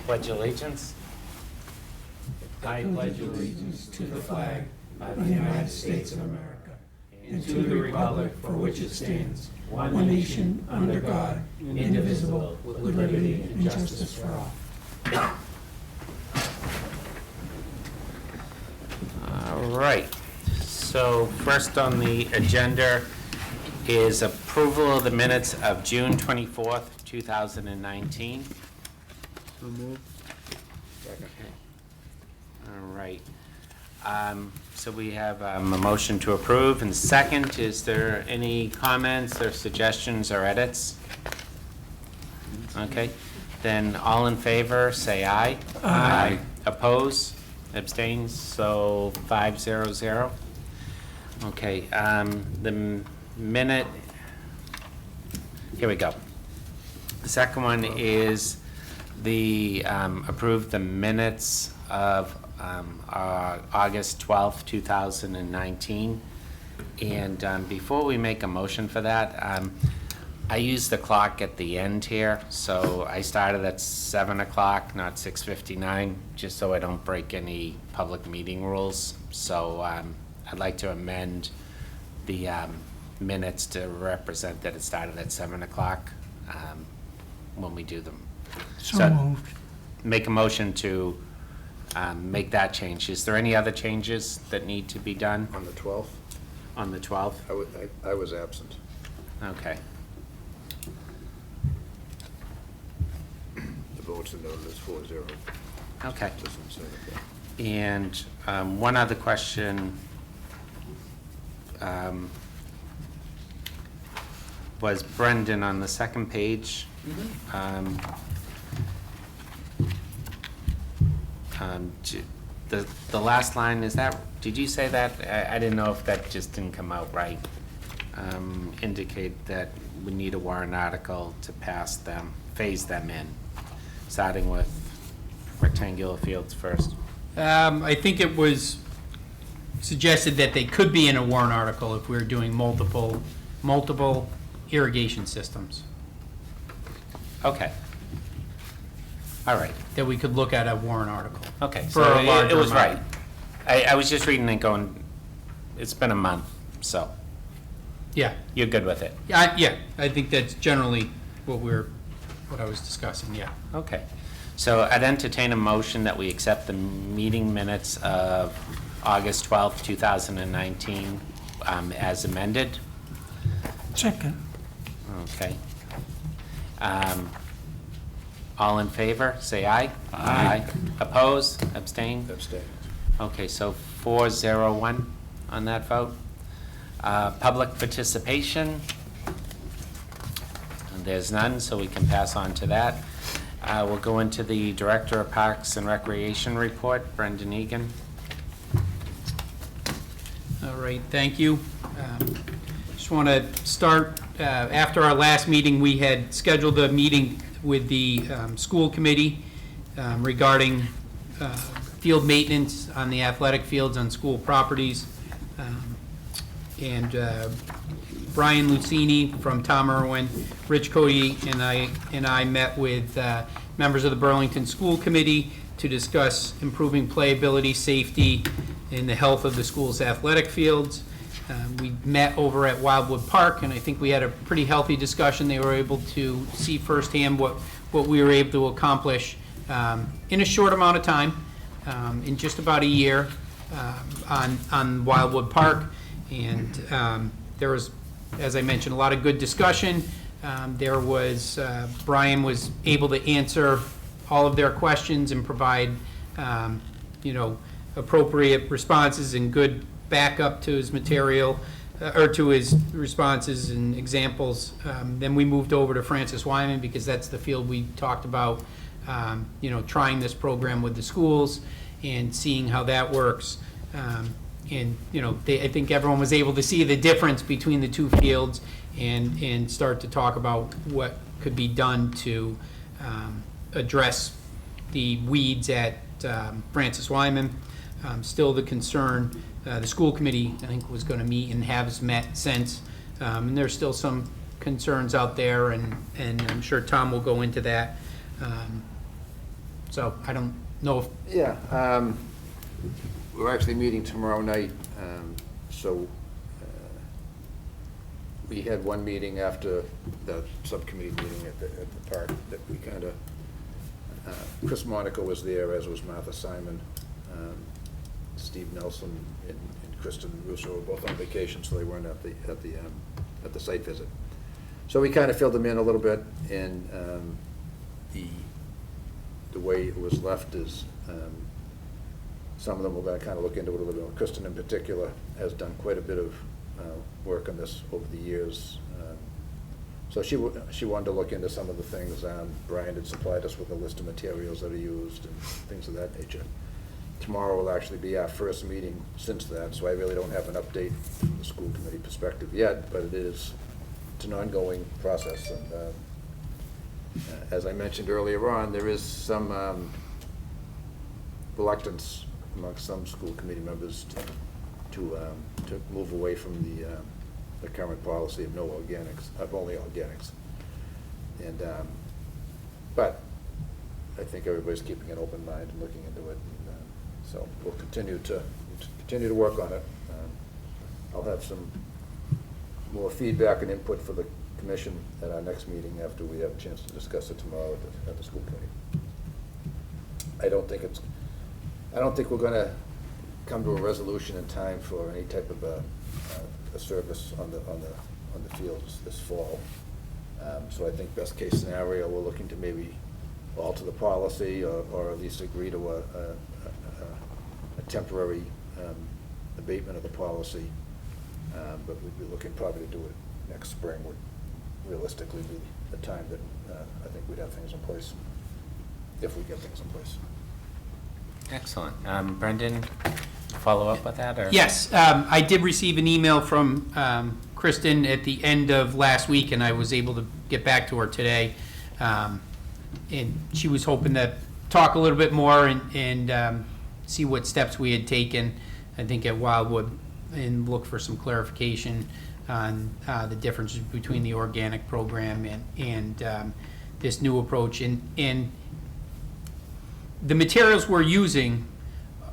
Pledge allegiance. I pledge allegiance to the flag of the United States of America and to the republic for which it stands, one nation, under God, indivisible, with liberty and justice for all. All right. So first on the agenda is approval of the minutes of June 24th, 2019. So moved. Okay. All right. So we have a motion to approve and second. Is there any comments or suggestions or edits? Okay. Then all in favor, say aye. Aye. Oppose? Abstains? So 5-0-0. Okay. The minute. Here we go. The second one is the approve the minutes of August 12th, 2019. And before we make a motion for that, I use the clock at the end here, so I started at 7 o'clock, not 6:59, just so I don't break any public meeting rules. So I'd like to amend the minutes to represent that it started at 7 o'clock when we do them. So moved. Make a motion to make that change. Is there any other changes that need to be done On the 12th, on the 12th? I was absent. Okay. The votes are noted as 4-0. Okay. Doesn't say it there. And one other question was Brendan on the second page. The last line, is that, did you say that? I didn't know if that just didn't come out right. Indicate that we need a warrant article to pass them, phase them in, starting with rectangular fields first. I think it was suggested that they could be in a warrant article if we were doing multiple irrigation systems, Okay. All right. that we could look at a warrant article. Okay, For so a larger it was amount. right. I was just reading and going, it's been a month, so Yeah, you're good with it? yeah, I think that's generally what I was discussing, yeah. Okay. So I'd entertain a motion that we accept the meeting minutes of August 12th, 2019 as amended. Second. Okay. All in favor, say aye. Aye. Oppose, abstain? Abstain. Okay, so 4-0-1 on that vote. Public participation. And there's none, so we can pass on to that. We'll go into the Director of Parks and Recreation report, Brendan Egan. All right, thank you. Just want to start, after our last meeting, we had scheduled a meeting with the school committee regarding field maintenance on the athletic fields on school properties. And Brian Lucini from Tom Irwin, Rich Cody, and I met with members of the Burlington School Committee to discuss improving playability, safety, and the health of the school's athletic fields. We met over at Wildwood Park, and I think we had a pretty healthy discussion. They were able to see firsthand what we were able to accomplish in a short amount of time, in just about a year, on Wildwood Park. And there was, as I mentioned, a lot of good discussion. There was, Brian was able to answer all of their questions and provide, appropriate responses and good backup to his material, or to his responses and examples. Then we moved over to Francis Wyman because that's the field we talked about, trying this program with the schools and seeing how that works. And, I think everyone was able to see the difference between the two fields and start to talk about what could be done to address the weeds at Francis Wyman. Still the concern, the school committee, I think, was going to meet and has met since. And there's still some concerns out there, and I'm sure Tom will go into that. So I don't know if, Yeah, we're actually meeting tomorrow night, so we had one meeting after the subcommittee meeting at the park that we kind of, Chris Monaco was there, as was Martha Simon, Steve Nelson and Kristen Russo were both on vacation, so they weren't at the site visit. So we kind of filled them in a little bit, and the way it was left is, some of them we're going to kind of look into it a little bit. Kristen in particular has done quite a bit of work on this over the years. So she wanted to look into some of the things. Brian had supplied us with a list of materials that are used and things of that nature. Tomorrow will actually be our first meeting since that, so I really don't have an update from the school committee perspective yet, but it's an ongoing process. And as I mentioned earlier on, there is some reluctance amongst some school committee members to move away from the current policy of no organics, of only organics. And but I think everybody's keeping an open mind and looking into it. And, so we'll continue to work on it. I'll have some more feedback and input for the commission at our next meeting after we have a chance to discuss it tomorrow at the school committee. I don't think we're going to come to a resolution in time for any type of a service on the fields this fall. So I think best case scenario, we're looking to maybe alter the policy or at least agree to a temporary abatement of the policy. But we'd be looking probably to do it next spring would realistically be the time that I think we'd have things in place, if we get things in place. Excellent. Brendan, follow up with that, or? yes, I did receive an email from Kristen at the end of last week, and I was able to get back to her today. And she was hoping to talk a little bit more and see what steps we had taken, I think, at Wildwood, and look for some clarification on the differences between the organic program and this new approach. And the materials we're using,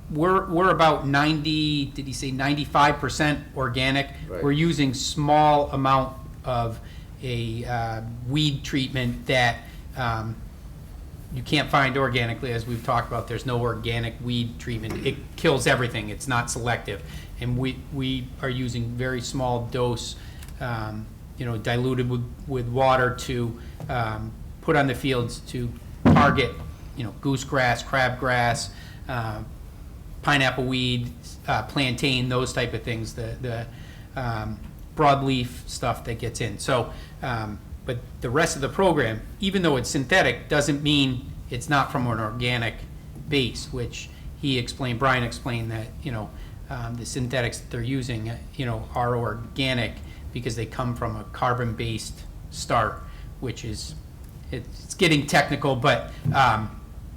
we're about 90, did he say 95% organic? Right. We're using small amount of a weed treatment that you can't find organically, as we've talked about. There's no organic weed treatment. It kills everything. It's not selective. And we are using very small dose, diluted with water to put on the fields to target, goosegrass, crabgrass, pineapple weed, plantain, those type of things, the broadleaf stuff that gets in. So, but the rest of the program, even though it's synthetic, doesn't mean it's not from an organic base, which Brian explained that, the synthetics that they're using, are organic because they come from a carbon-based start, which is, it's getting technical, but,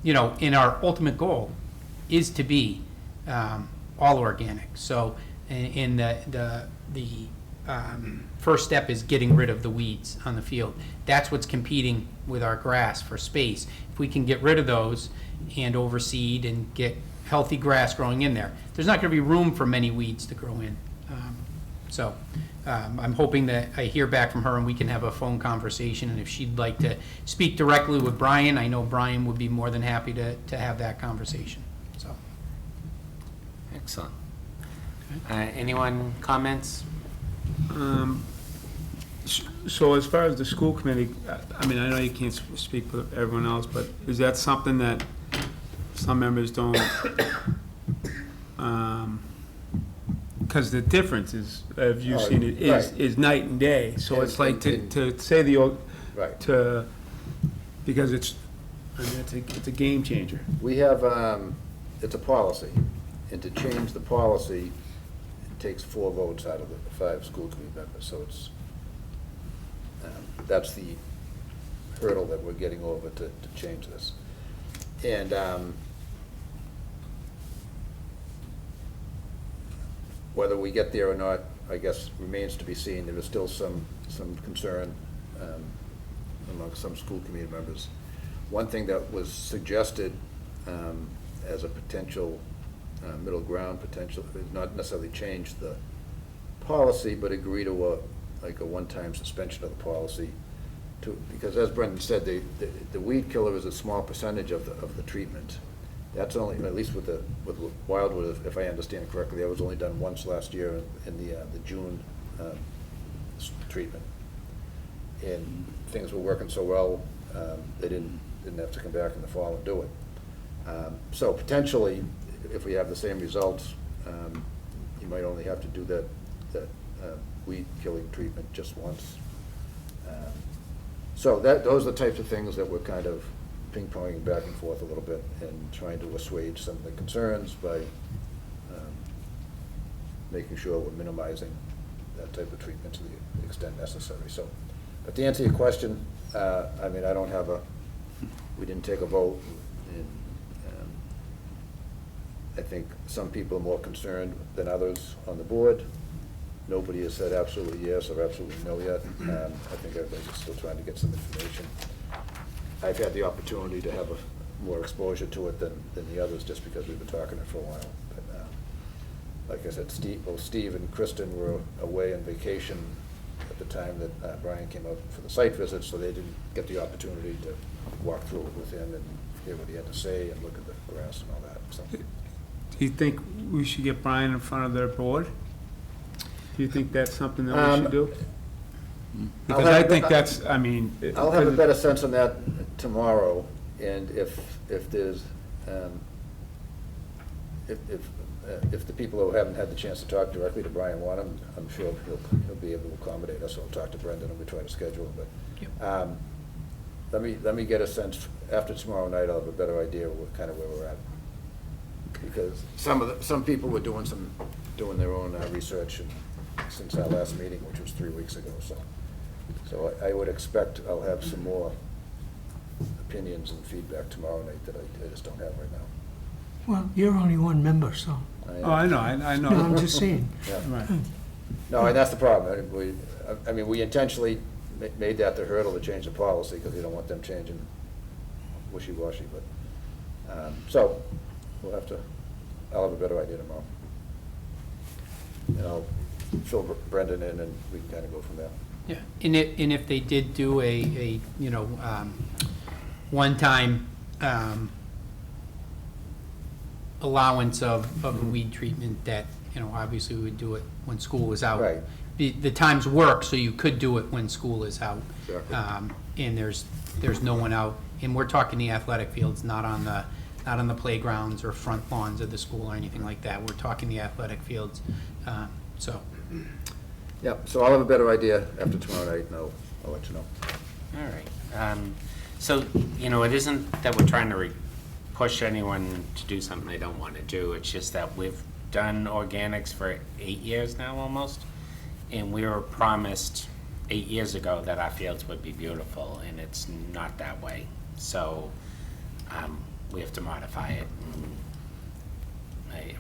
in our ultimate goal is to be all organic. So, in the first step is getting rid of the weeds on the field. That's what's competing with our grass for space. If we can get rid of those and overseed and get healthy grass growing in there, there's not going to be room for many weeds to grow in. I'm hoping that I hear back from her and we can have a phone conversation, and if she'd like to speak directly with Brian, I know Brian would be more than happy to have that conversation. So, Excellent. Anyone comments? So as far as the school committee, I mean, I know you can't speak for everyone else, but is that something that some members don't, because the difference is, have you seen it, is night and day. So it's like to say Right. because it's a game changer. We have, it's a policy, and to change the policy, it takes 4 votes out of the 5 school committee members, so it's, that's the hurdle that we're getting over to change this. And whether we get there or not, I guess, remains to be seen. There is still some concern among some school committee members. One thing that was suggested as a potential middle ground, potential, not necessarily change the policy, but agree to like a one-time suspension of the policy because as Brendan said, the weed killer is a small percentage of the treatment. That's only, at least with Wildwood, if I understand correctly, that was only done once last year in the June treatment. And things were working so well, they didn't have to come back in the fall and do it. So potentially, if we have the same results, you might only have to do that weed killing treatment just once. So those are the types of things that we're kind of ping-ponging back and forth a little bit and trying to assuage some of the concerns by making sure we're minimizing that type of treatment to the extent necessary. So, but to answer your question, I mean, we didn't take a vote, and I think some people are more concerned than others on the board. Nobody has said absolutely yes or absolutely no yet. I think everybody's still trying to get some information. I've had the opportunity to have more exposure to it than the others just because we've been talking it for a while. But like I said, Steve and Kristen were away on vacation at the time that Brian came out for the site visit, so they didn't get the opportunity to walk through it with him and hear what he had to say and look at the grass and all that. So. Do you think we should get Brian in front of their board? Do you think that's something that we should do? Because I think that's, I mean. I'll have a better sense on that tomorrow, and if there's, if the people who haven't had the chance to talk directly to Brian want him, I'm sure he'll be able to accommodate us. I'll talk to Brendan and we try to schedule it. But let me get a sense, after tomorrow night, I'll have a better idea of kind of where we're at. Because some people were doing their own research since our last meeting, which was 3 weeks ago. So I would expect I'll have some more opinions and feedback tomorrow night that I just don't have right now. Well, you're only one member, so, Oh, I know, I know. no, I'm just saying. Yeah. Right. No, and that's the problem. I mean, we intentionally made that the hurdle to change the policy because we don't want them changing wishy-washy, but, so, I'll have a better idea tomorrow. And I'll fill Brendan in and we can kind of go from there. Yeah, and if they did do a one-time allowance of weed treatment, that, obviously we would do it when school was out. Right. The times work, so you could do it when school is out. Exactly. And there's no one out, and we're talking the athletic fields, not on the playgrounds or front lawns of the school or anything like that. We're talking the athletic fields, so. Yeah, so I'll have a better idea after tomorrow night, and I'll let you know. All right. So, it isn't that we're trying to push anyone to do something they don't want to do. It's just that we've done organics for 8 years now almost, and we were promised 8 years ago that our fields would be beautiful, and it's not that way. So we have to modify it.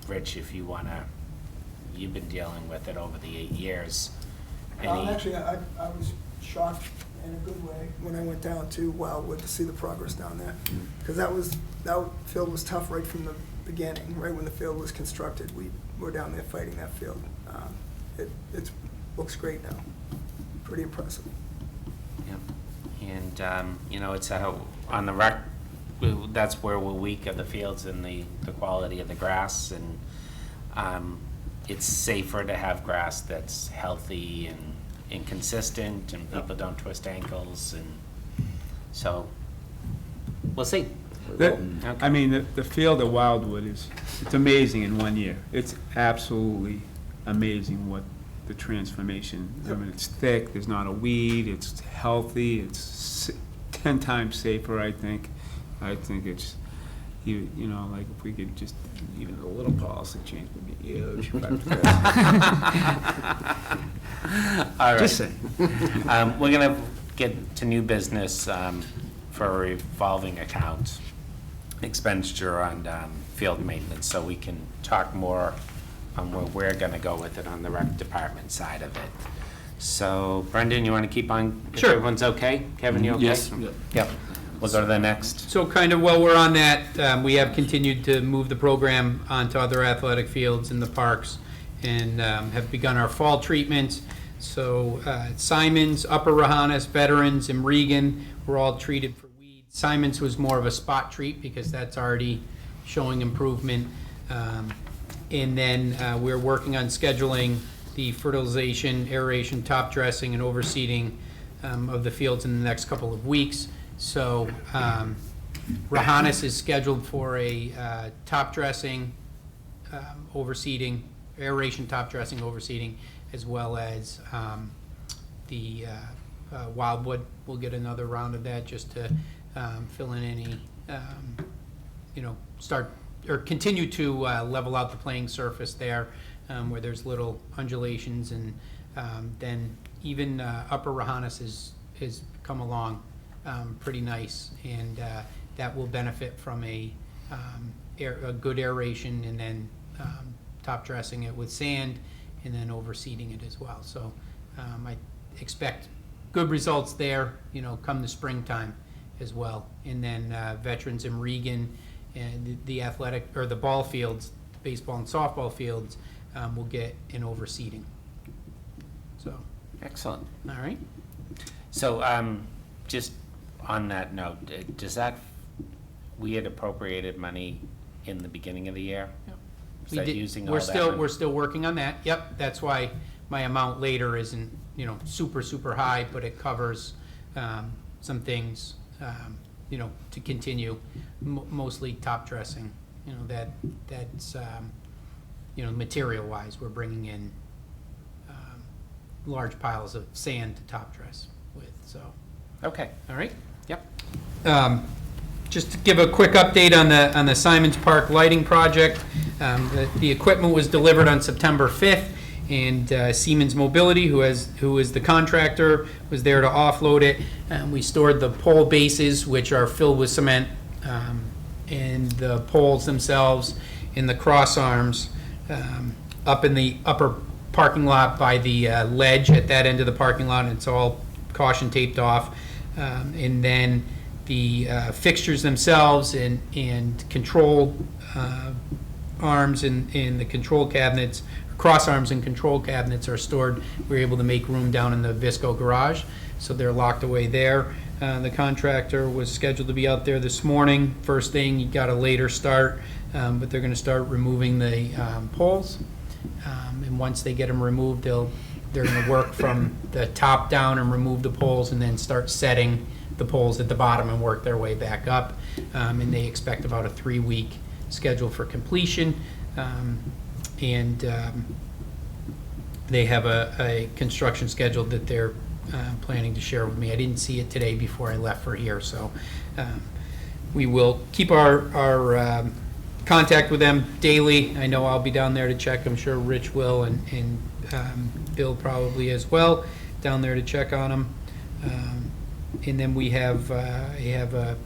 Rich, if you want to, you've been dealing with it over the 8 years. Actually, I was shocked in a good way when I went down to Wildwood to see the progress down there. Because that field was tough right from the beginning, right when the field was constructed. We were down there fighting that field. It looks great now. Pretty impressive. Yep. And, it's on the rec, that's where we're weak of the fields and the quality of the grass. And it's safer to have grass that's healthy and consistent, and people don't twist ankles, and so we'll see. I mean, the field at Wildwood it's amazing in 1 year. It's absolutely amazing what the transformation. I mean, it's thick, there's not a weed, it's healthy, it's 10 times safer, I think. I think it's, like if we could just, even a little policy change would be huge. All right. Just saying. We're gonna get to new business for a revolving account expenditure on field maintenance, so we can talk more on where we're gonna go with it on the rec department side of it. So Brendan, you wanna keep on? If Sure. everyone's okay? Kevin, you okay? Yes. Yep. we'll go to the next. So kind of while we're on that, we have continued to move the program onto other athletic fields in the parks and have begun our fall treatments. So Simons, Upper Rohannes, Veterans, and Regan were all treated for weeds. Simons was more of a spot treat because that's already showing improvement. And then we're working on scheduling the fertilization, aeration, top dressing, and overseeding of the fields in the next couple of weeks. So Rohannes is scheduled for a top dressing, overseeding, aeration, top dressing, overseeding, as well as the Wildwood. We'll get another round of that just to fill in any, start or continue to level out the playing surface there where there's little undulations, and then even Upper Rohannes has come along pretty nice, and that will benefit from a good aeration, and then top dressing it with sand, and then overseeding it as well. So I expect good results there, come the springtime as well. And then Veterans in Regan and the athletic, or the ball fields, baseball and softball fields, will get an overseeding. So, Excellent. all right. So, just on that note, we had appropriated money in the beginning of the year? Yep. Is We that did- using we're all that still money? We're still working on that. Yep, that's why my amount later isn't, super high, but it covers some things, to continue, mostly top dressing. That's material-wise, we're bringing in large piles of sand to top dress with, so, Okay, all right? yep. Just to give a quick update on the Simons Park lighting project, the equipment was delivered on September 5th, and Siemens Mobility, who is the contractor, was there to offload it. We stored the pole bases, which are filled with cement, and the poles themselves in the cross arms up in the upper parking lot by the ledge at that end of the parking lot, and it's all caution taped off. And then the fixtures themselves and control arms and the control cabinets, cross arms and control cabinets are stored. We're able to make room down in the Visco garage, so they're locked away there. The contractor was scheduled to be out there this morning. First thing, he got a later start, but they're going to start removing the poles. And once they get them removed, they're going to work from the top down and remove the poles, and then start setting the poles at the bottom and work their way back up. And they expect about a 3-week schedule for completion. And they have a construction schedule that they're planning to share with me. I didn't see it today before I left for here, so we will keep our contact with them daily. I know I'll be down there to check. I'm sure Rich will, and Bill probably as well, down there to check on them. And then we have a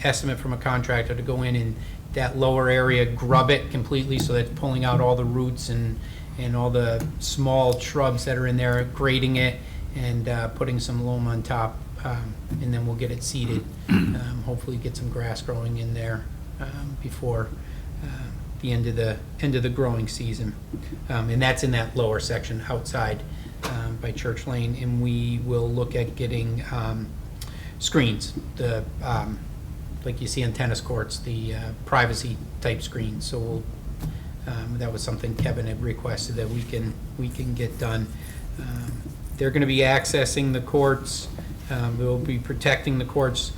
estimate from a contractor to go in and that lower area, grub it completely, so that's pulling out all the roots and all the small shrubs that are in there, grading it, and putting some loam on top, and then we'll get it seeded. Hopefully get some grass growing in there before the end of the growing season. And that's in that lower section outside by Church Lane, and we will look at getting screens, like you see on tennis courts, the privacy type screens. So we'll, that was something Kevin had requested that we can get done. They're going to be accessing the courts. They'll be protecting the courts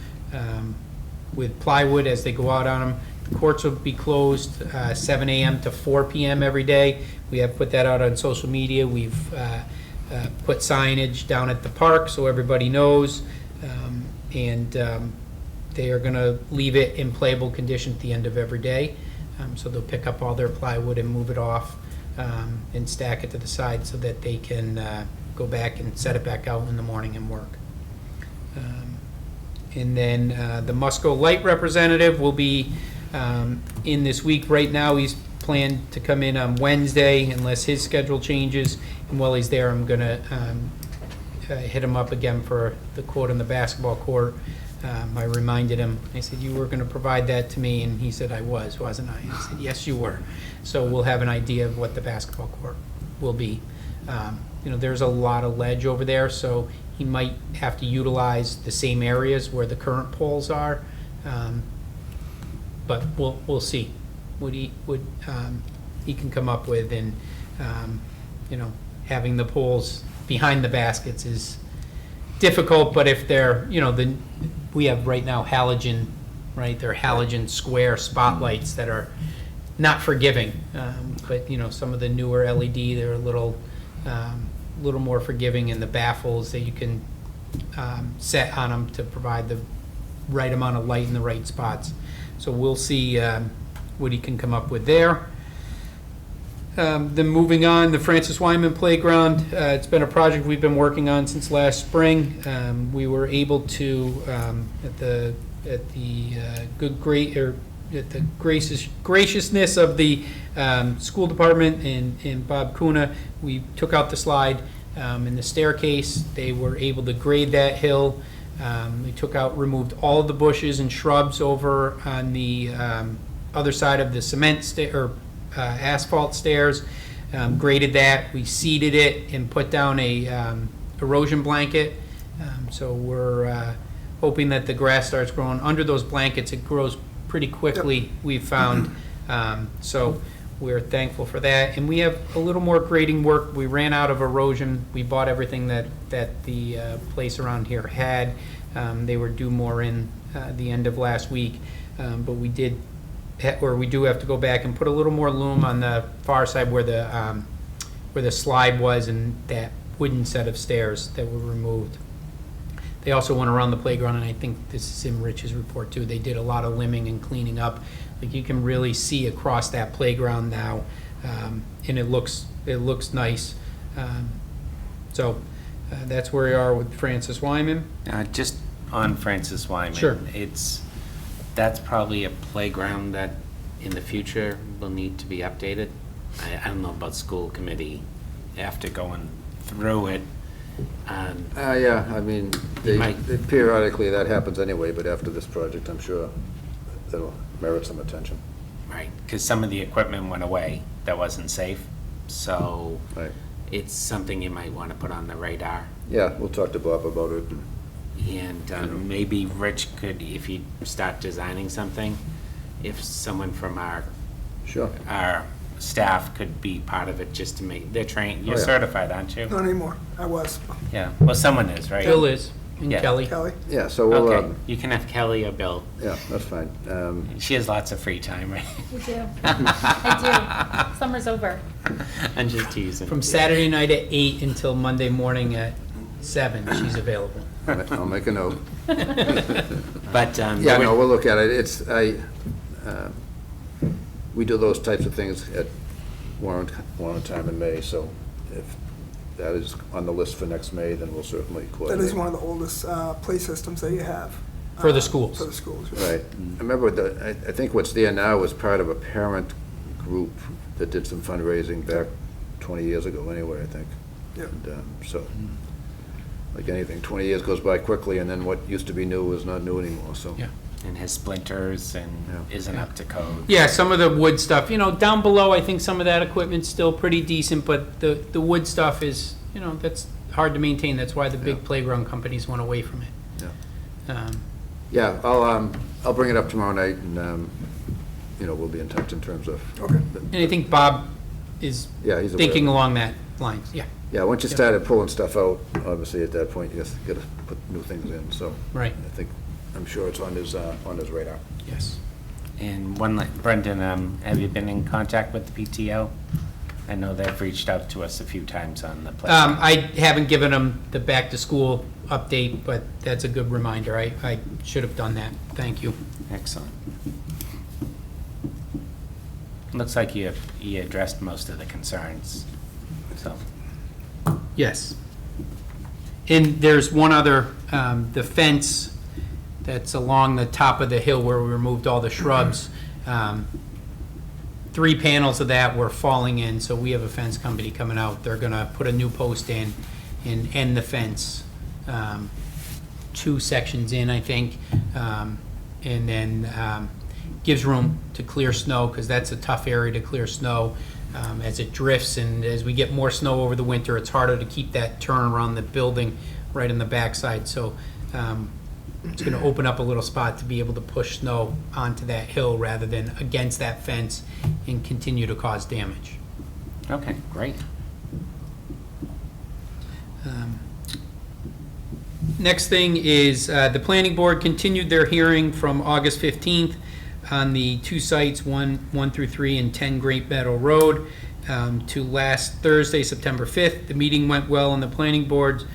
with plywood as they go out on them. The courts will be closed 7 a.m. to 4 p.m. every day. We have put that out on social media. We've put signage down at the park so everybody knows. And they are going to leave it in playable condition at the end of every day. So they'll pick up all their plywood and move it off and stack it to the side so that they can go back and set it back out in the morning and work. And then the Musco Light representative will be in this week. Right now, he's planned to come in on Wednesday unless his schedule changes. And while he's there, I'm going to hit him up again for the quote on the basketball court. I reminded him, I said, you were gonna provide that to me, and he said, I was, wasn't I? I said, yes, you were. So we'll have an idea of what the basketball court will be. You know, there's a lot of ledge over there, so he might have to utilize the same areas where the current poles are. But we'll see what he can come up with, and, you know, having the poles behind the baskets is difficult, but if they're, you know, we have right now halogen, right? They're halogen square spotlights that are not forgiving, but, you know, some of the newer LED, they're a little more forgiving in the baffles that you can set on them to provide the right amount of light in the right spots. So we'll see what he can come up with there. Then moving on, the Francis Wyman Playground. It's been a project we've been working on since last spring. We were able to, at the graciousness of the school department and Bob Kuna, we took out the slide and the staircase. They were able to grade that hill. They removed all of the bushes and shrubs over on the other side of the asphalt stairs, graded that. We seeded it and put down a erosion blanket. So we're hoping that the grass starts growing under those blankets. It grows pretty quickly, we've found. So we're thankful for that. And we have a little more grading work. We ran out of erosion. We bought everything that the place around here had. They were due more in the end of last week, but we do have to go back and put a little more loom on the far side where the slide was and that wooden set of stairs that were removed. They also went around the playground, and I think this is in Rich's report too. They did a lot of limbing and cleaning up. Like, you can really see across that playground now, and it looks nice. So that's where we are with Francis Wyman. Just on Francis Wyman. Sure. That's probably a playground that in the future will need to be updated. I don't know about school committee after going through it. Yeah, I mean, periodically that happens anyway, but after this project, I'm sure that'll merit some attention. Right, because some of the equipment went away that wasn't safe, so Right. it's something you might want to put on the radar. Yeah, we'll talk to Bob about it. And maybe Rich could, if you start designing something, if someone from our Sure. staff could be part of it, just to make, they're trained, you're Oh, yeah. certified, aren't you? Not anymore. I was. Yeah, well, someone is, right? Bill is, and Yeah. Kelly. Kelly? Yeah, so we'll, Okay, you can have Kelly or Bill. yeah, that's fine. She has lots of free time, right? I do. I do. Summer's over. I'm just teasing. From Saturday night at 8 until Monday morning at 7, she's available. I'll make a note. But, Yeah, no, we'll look at it. We do those types of things at warrant time in May, so if that is on the list for next May, then we'll certainly That coordinate. is one of the oldest play systems that you have. For the schools. For the schools, Right. I remember, I think what's there now was part of a parent group that did some fundraising back 20 years ago anyway, I think. Yep. And so, like anything, 20 years goes by quickly, and then what used to be new is not new anymore, so. Yeah. And has splinters and Yeah. isn't up to code. Yeah, some of the wood stuff, down below, I think some of that equipment's still pretty decent, but the wood stuff is, that's hard to maintain. That's why the big Yeah. playground companies went away from it. Yeah. Yeah, I'll bring it up tomorrow night, and, we'll be in touch in terms of. Okay. And I think Bob is Yeah, he's aware. thinking along that lines, yeah, Yeah, once you started pulling stuff out, obviously at that point, you just gotta put new things in, so. right, I'm sure it's on his radar. yes. And Brendan, have you been in contact with the PTO? I know they've reached out to us a few times on the place. I haven't given them the back-to-school update, but that's a good reminder. I should have done that. Thank you. Excellent. Looks like you addressed most of the concerns, so. Yes. And there's one other, the fence that's along the top of the hill where we removed all the shrubs. 3 panels of that were falling in, so we have a fence company coming out. They're gonna put a new post in and end the fence. 2 sections in, I think, and then gives room to clear snow, because that's a tough area to clear snow as it drifts, and as we get more snow over the winter, it's harder to keep that turn around the building right on the backside. So it's going to open up a little spot to be able to push snow onto that hill rather than against that fence and continue to cause damage. Okay, great. Next thing is the planning board continued their hearing from August 15th on the 2 sites, 1 through 3 and 10 Great Meadow Road, to last Thursday, September 5th. The meeting went well and the planning board's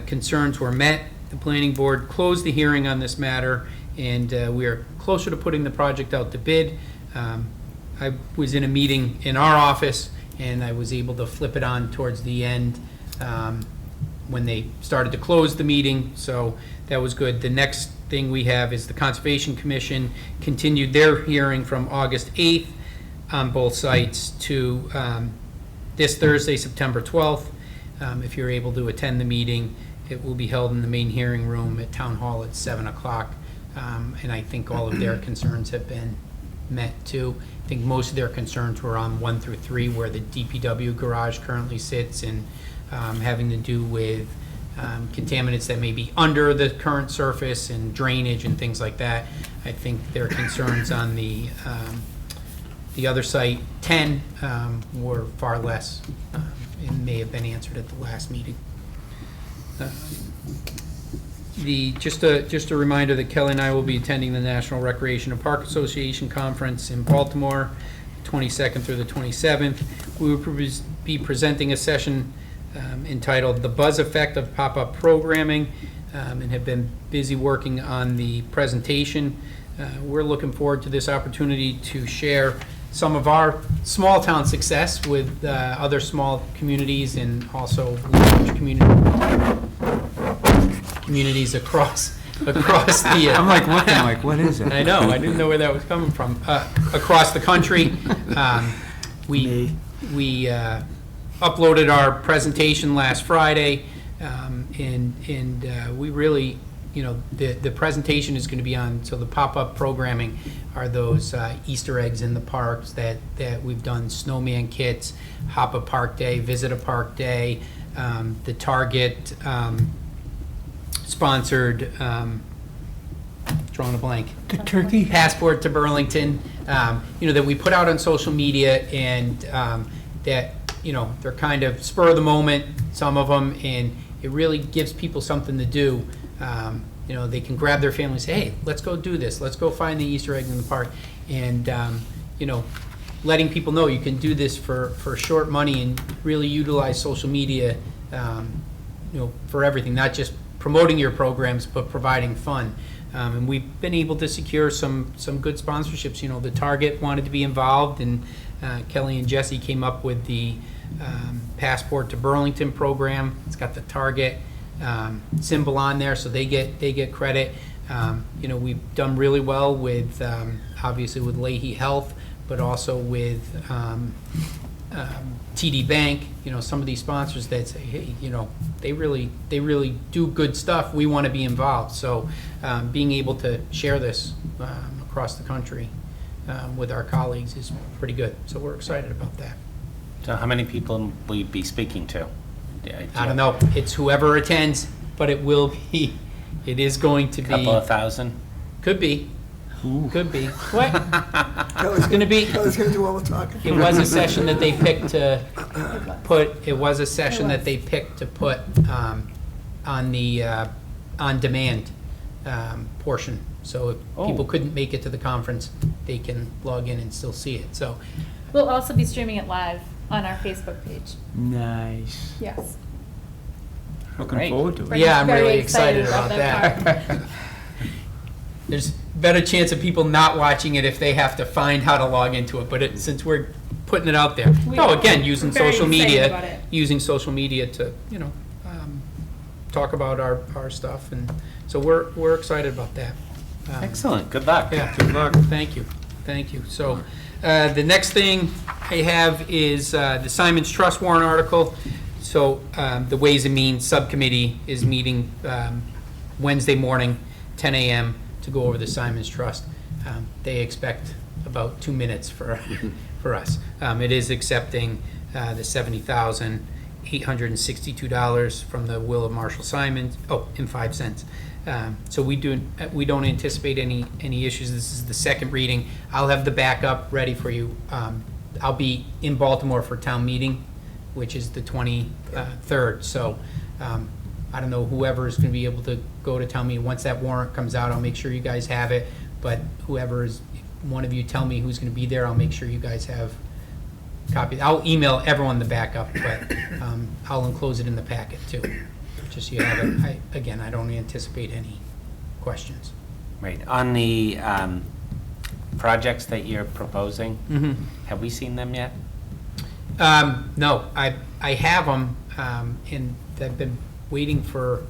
concerns were met. The planning board closed the hearing on this matter, and we are closer to putting the project out to bid. I was in a meeting in our office, and I was able to flip it on towards the end when they started to close the meeting, so that was good. The next thing we have is the Conservation Commission continued their hearing from August 8th on both sites to this Thursday, September 12th. If you're able to attend the meeting, it will be held in the main hearing room at Town Hall at 7 o'clock. And I think all of their concerns have been met too. I think most of their concerns were on 1 through 3, where the DPW garage currently sits, and having to do with contaminants that may be under the current surface and drainage and things like that. I think their concerns on the other site, 10, were far less and may have been answered at the last meeting. Just a reminder that Kelly and I will be attending the National Recreation and Park Association Conference in Baltimore, 22nd through the 27th. We will be presenting a session entitled "The Buzz Effect of Pop-Up Programming," and have been busy working on the presentation. We're looking forward to this opportunity to share some of our small town success with other small communities, and also large communities across the. I'm like looking like, what is it? I know, I didn't know where that was coming from. Across the country, we uploaded our presentation last Friday, and we really, the presentation is going to be on, so the pop-up programming are those Easter eggs in the parks that we've done, snowman kits, Hop a Park Day, Visit a Park Day, the Target sponsored, drawing a blank, The turkey? Passport to Burlington, that we put out on social media, and that, they're kind of spur of the moment, some of them, and it really gives people something to do. They can grab their family and say, hey, let's go do this. Let's go find the Easter eggs in the park. And, letting people know you can do this for short money and really utilize social media, for everything, not just promoting your programs, but providing fun. And we've been able to secure some good sponsorships. The Target wanted to be involved, and Kelly and Jesse came up with the Passport to Burlington program. It's got the Target symbol on there, so they get credit. We've done really well with obviously with Leahy Health, but also with TD Bank. Some of these sponsors that say, hey, they really do good stuff. We want to be involved. So being able to share this across the country with our colleagues is pretty good. So we're excited about that. So how many people will you be speaking to? I don't know. It's whoever attends, but it is going to be. Couple of thousand? Could be. Could be. What? Kelly's going to be. Kelly's gonna do all the talking. It was a session that they picked to put, on the on-demand portion. So if people couldn't make it to the conference, they can log in and still see it. So We'll also be streaming it live on our Facebook page. Nice. Yes. Looking Great. forward to it. yeah, I'm Very really excited about that that. There's better chance of people not watching it if they have to find how to log into it, but since we're putting it out there. Again, using We're very social excited about media, to, talk about our stuff, and so we're excited about that. Excellent, good luck. Yeah, good luck. Thank you. So, the next thing I have is the Simon's Trust warrant article. So, the Ways and Means Subcommittee is meeting Wednesday morning, 10 a.m., to go over the Simons Trust. They expect about 2 minutes for us. It is accepting the $70,862 from the will of Marshall Simons, and 5 cents. So we don't anticipate any issues. This is the second reading. I'll have the backup ready for you. I'll be in Baltimore for town meeting, which is the 23rd. So I don't know whoever is going to be able to go to town meeting. Once that warrant comes out, I'll make sure you guys have it. But whoever is, one of you tell me who's going to be there, I'll make sure you guys have copies. I'll email everyone the backup, but I'll enclose it in the packet too. Just so you have it. Again, I don't anticipate any questions. Right, on the projects that you're proposing, Mm-hmm. have we seen them yet? No, I have them, and I've been waiting for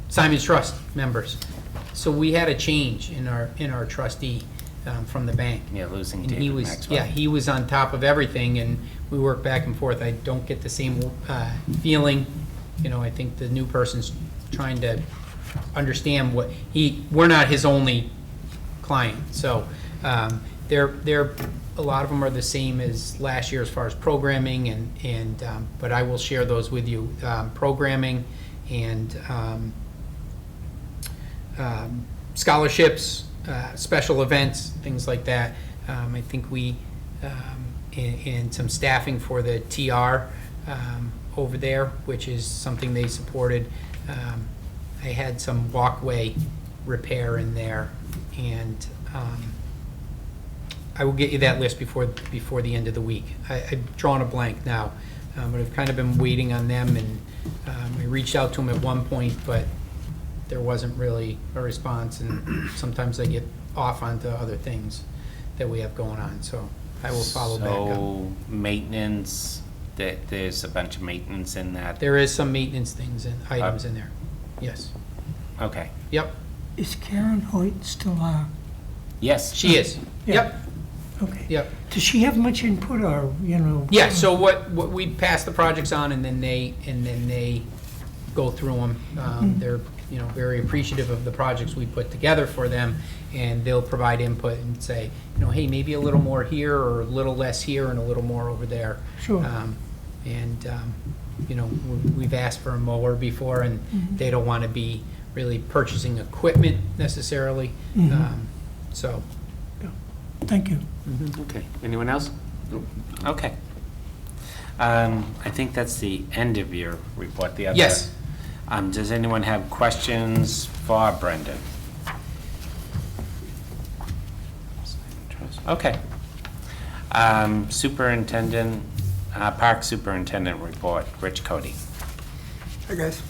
Simon's Trust members. So we had a change in our trustee from the bank. Yeah, losing And he David was, Maxwell. yeah, he was on top of everything, and we worked back and forth. I don't get the same feeling. I think the new person's trying to understand we're not his only client. So they're a lot of them are the same as last year as far as programming, and but I will share those with you. Programming and scholarships, special events, things like that. I think we, and some staffing for the TR over there, which is something they supported. I had some walkway repair in there, and I will get you that list before the end of the week. I've drawn a blank now, but I've kind of been waiting on them, and I reached out to them at one point, but there wasn't really a response, and sometimes I get off onto other things that we have going on, so I will follow back up. So maintenance, there's a bunch of maintenance in that? There is some maintenance things and items in there, yes. Okay, Yep, Is Karen Hoyt still yes. she is, yep, Okay. yep. Does she have much input or, Yeah, so what we pass the projects on, and then they go through them. They're, very appreciative of the projects we put together for them, and they'll provide input and say, hey, maybe a little more here, or a little less here, and a little more over there. Sure. We've asked for a mower before, and they don't want to be really purchasing equipment necessarily. So, Thank you. Okay, anyone else? Okay. I think that's the end of your report. The other. yes. Does anyone have questions for Brendan? Okay. Superintendent, Park Superintendent report, Rich Cody. Hi, guys.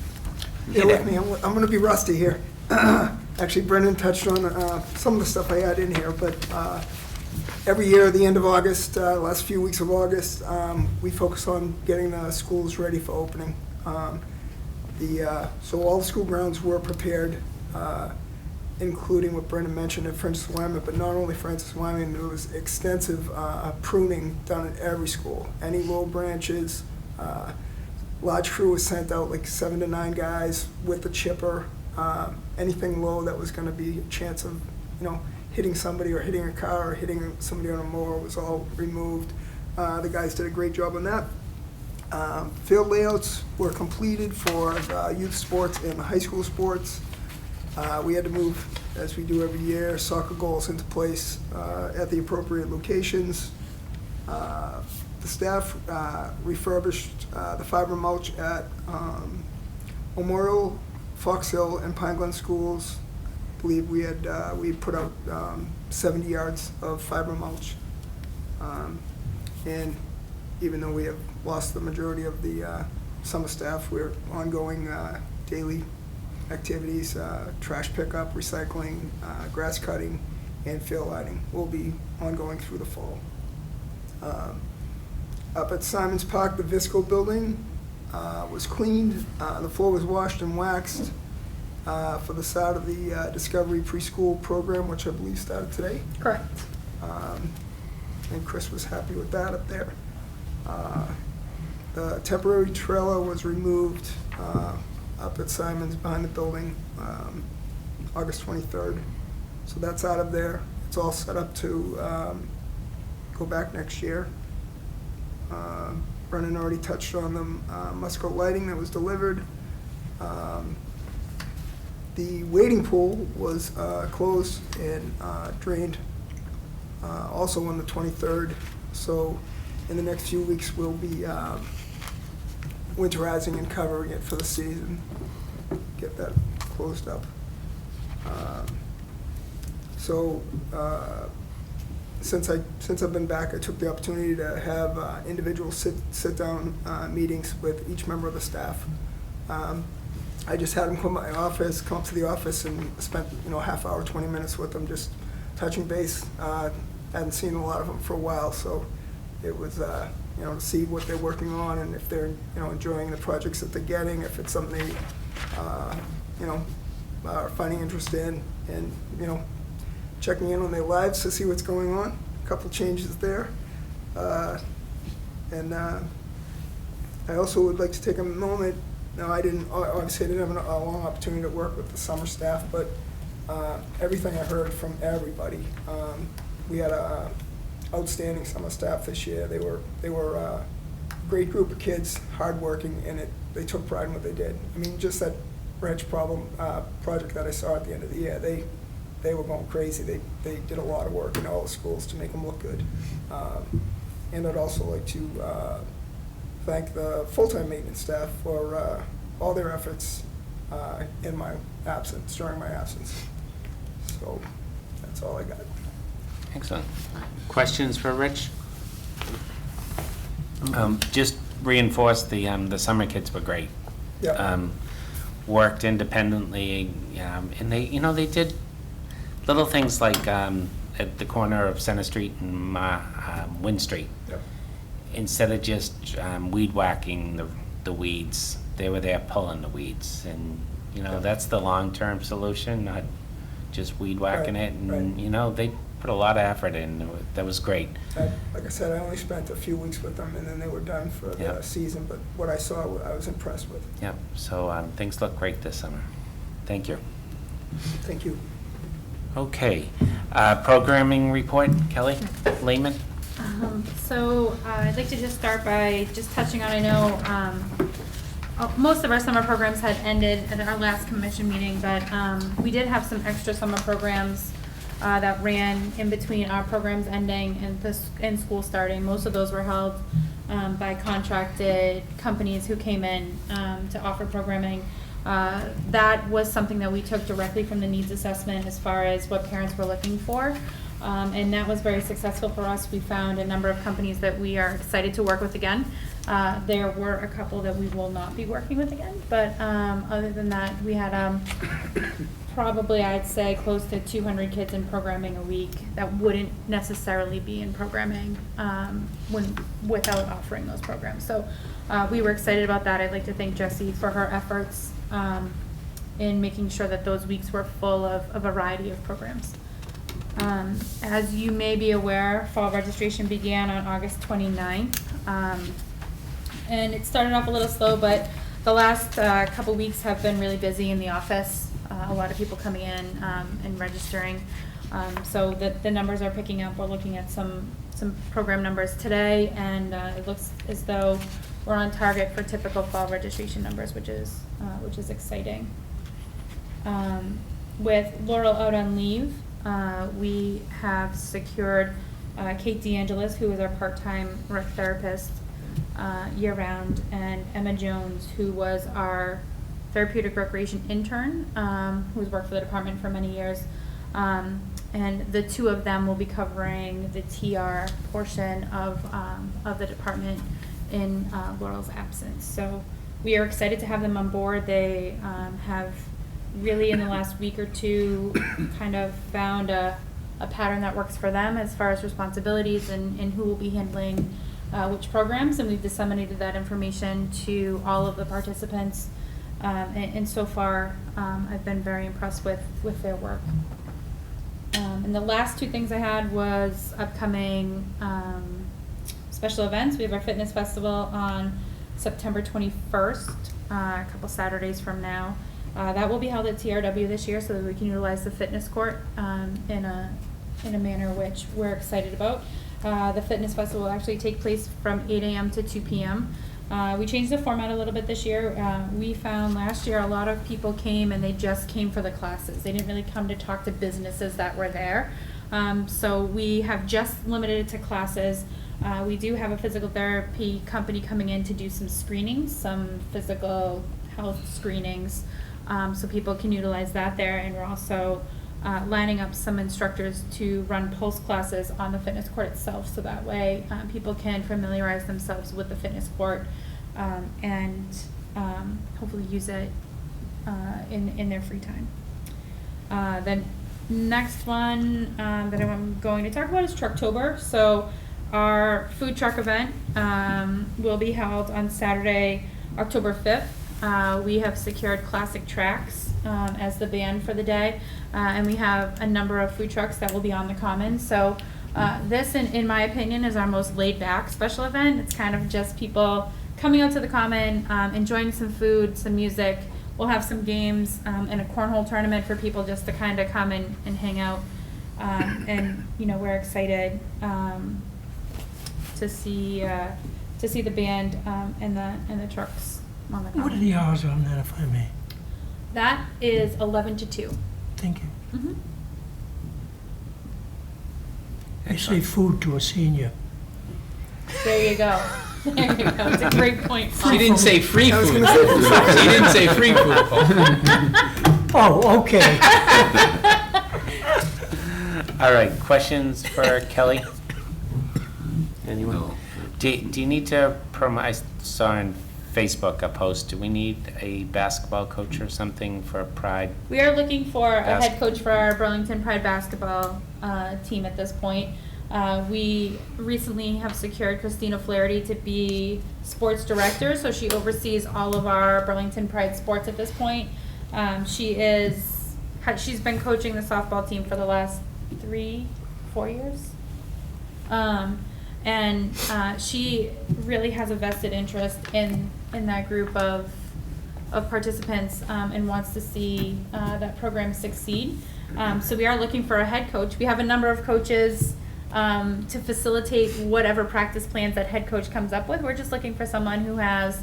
Hey Bear there. with me, I'm gonna be rusty here. Actually, Brendan touched on some of the stuff I had in here, but every year, at the end of August, last few weeks of August, we focus on getting the schools ready for opening. So all the school grounds were prepared, including what Brendan mentioned at Francis Wyman, but not only Francis Wyman, there was extensive pruning done at every school. Any low branches, large crew was sent out, like 7 to 9 guys with the chipper. Anything low that was gonna be a chance of, hitting somebody or hitting a car or hitting somebody on a mower was all removed. The guys did a great job on that. Field layouts were completed for youth sports and high school sports. We had to move, as we do every year, soccer goals into place at the appropriate locations. The staff refurbished the fiber mulch at Memorial, Fox Hill, and Pine Glen schools. I believe we put out 70 yards of fiber mulch. And even though we have lost the majority of the summer staff, we're ongoing daily activities, trash pickup, recycling, grass cutting, and field lighting will be ongoing through the fall. Up at Simons Park, the Visco building was cleaned. The floor was washed and waxed for the start of the Discovery Preschool program, which I believe started today. The temporary trailer was removed up at Simon's behind the building August 23rd. So that's out of there. It's all set up to go back next year. Brennan already touched on the Musco lighting that was delivered. The wading pool was closed and drained also on the 23rd. So in the next few weeks, we'll be winterizing and covering it for the season, get that closed up. Since I've been back, I took the opportunity to have individual sit-down meetings with each member of the staff. I just had them come up to the office and spent, half hour, 20 minutes with them, just touching base. Hadn't seen a lot of them for a while, so it was, to see what they're working on and if they're, enjoying the projects that they're getting, if it's something they, are finding interest in, and, checking in on their lives to see what's going on. A couple changes there. And I also would like to take a moment. Now, obviously I didn't have a long opportunity to work with the summer staff, but everything I heard from everybody, we had a outstanding summer staff this year. They were a great group of kids, hardworking, and they took pride in what they did. I mean, just that branch project that I saw at the end of the year, they were going crazy. They did a lot of work in all the schools to make them look good. And I'd also like to thank the full-time maintenance staff for all their efforts in my absence, during my absence. So that's all I got. Excellent. Questions for Rich? Just reinforce the summer kids were great. Yeah. Worked independently, and they did little things like at the corner of Center Street and Wynn Street. Yep. Instead of just weed whacking the weeds, they were there pulling the weeds, and that's the long-term solution, not just weed whacking Right, it. And right. They put a lot of effort in. That was great. Like I said, I only spent a few weeks with them, and then they were done for the Yeah. season. But what I saw, I was impressed with. Yeah. So things look great this summer. Thank you. Thank you. Okay. Programming report, Kelly Lehman. I'd like to just start by just touching on, I know most of our summer programs had ended at our last commission meeting, but we did have some extra summer programs that ran in between our programs ending and school starting. Most of those were held by contracted companies who came in to offer programming. That was something that we took directly from the needs assessment as far as what parents were looking for. And that was very successful for us. We found a number of companies that we are excited to work with again. There were a couple that we will not be working with again, but other than that, we had probably, I'd say, close to 200 kids in programming a week that wouldn't necessarily be in programming without offering those programs. So we were excited about that. I'd like to thank Jessie for her efforts in making sure that those weeks were full of a variety of programs. As you may be aware, fall registration began on August 29th. And it started off a little slow, but the last couple weeks have been really busy in the office. A lot of people coming in and registering. So the numbers are picking up. We're looking at some program numbers today, and it looks as though we're on target for typical fall registration numbers, which is exciting. With Laurel out on leave, we have secured Kate DeAngelis, who is our part-time rec therapist year-round, and Emma Jones, who was our therapeutic recreation intern, who's worked for the department for many years. And the two of them will be covering the TR portion of the department in Laurel's absence. So we are excited to have them on board. They have really in the last week or two kind of found a pattern that works for them as far as responsibilities and who will be handling which programs, and we've disseminated that information to all of the participants, and so far I've been very impressed with their work. And the last two things I had was upcoming special events. We have our fitness festival on September 21st, a couple Saturdays from now. That will be held at TRW this year so that we can utilize the fitness court in a manner which we're excited about. The fitness festival will actually take place from 8 a.m. to 2 p.m. We changed the format a little bit this year. We found last year a lot of people came and they just came for the classes. They didn't really come to talk to businesses that were there. So we have just limited it to classes. We do have a physical therapy company coming in to do some screenings, some physical health screenings, so people can utilize that there. And we're also lining up some instructors to run pulse classes on the fitness court itself, so that way people can familiarize themselves with the fitness court and hopefully use it in their free time. The next one that I'm going to talk about is Trucktober. So our food truck event will be held on Saturday, October 5th. We have secured Classic Tracks as the band for the day, and we have a number of food trucks that will be on the common. So this, in my opinion, is our most laid-back special event. It's kind of just people coming out to the common, enjoying some food, some music. We'll have some games and a cornhole tournament for people just to kind of come and hang out. And we're excited to see the band and the trucks on the common. What are the hours on that, if I may? That is 11 to 2. Thank you. Mm-hmm. I say food to a senior. There you go. There you go. It's a great point. She didn't say free I was food. gonna say- She didn't say free food, Paul. Oh, okay. All right, questions for Kelly? Anyone? Do you need to promote, I saw on Facebook a post, do we need a basketball coach or something for Pride? We are looking for a head coach for our Burlington Pride basketball team at this point. We recently have secured Christina Flaherty to be sports director, so she oversees all of our Burlington Pride sports at this point. She's been coaching the softball team for the last 3-4 years. And she really has a vested interest in that group of participants and wants to see that program succeed. So we are looking for a head coach. We have a number of coaches to facilitate whatever practice plans that head coach comes up with. We're just looking for someone who has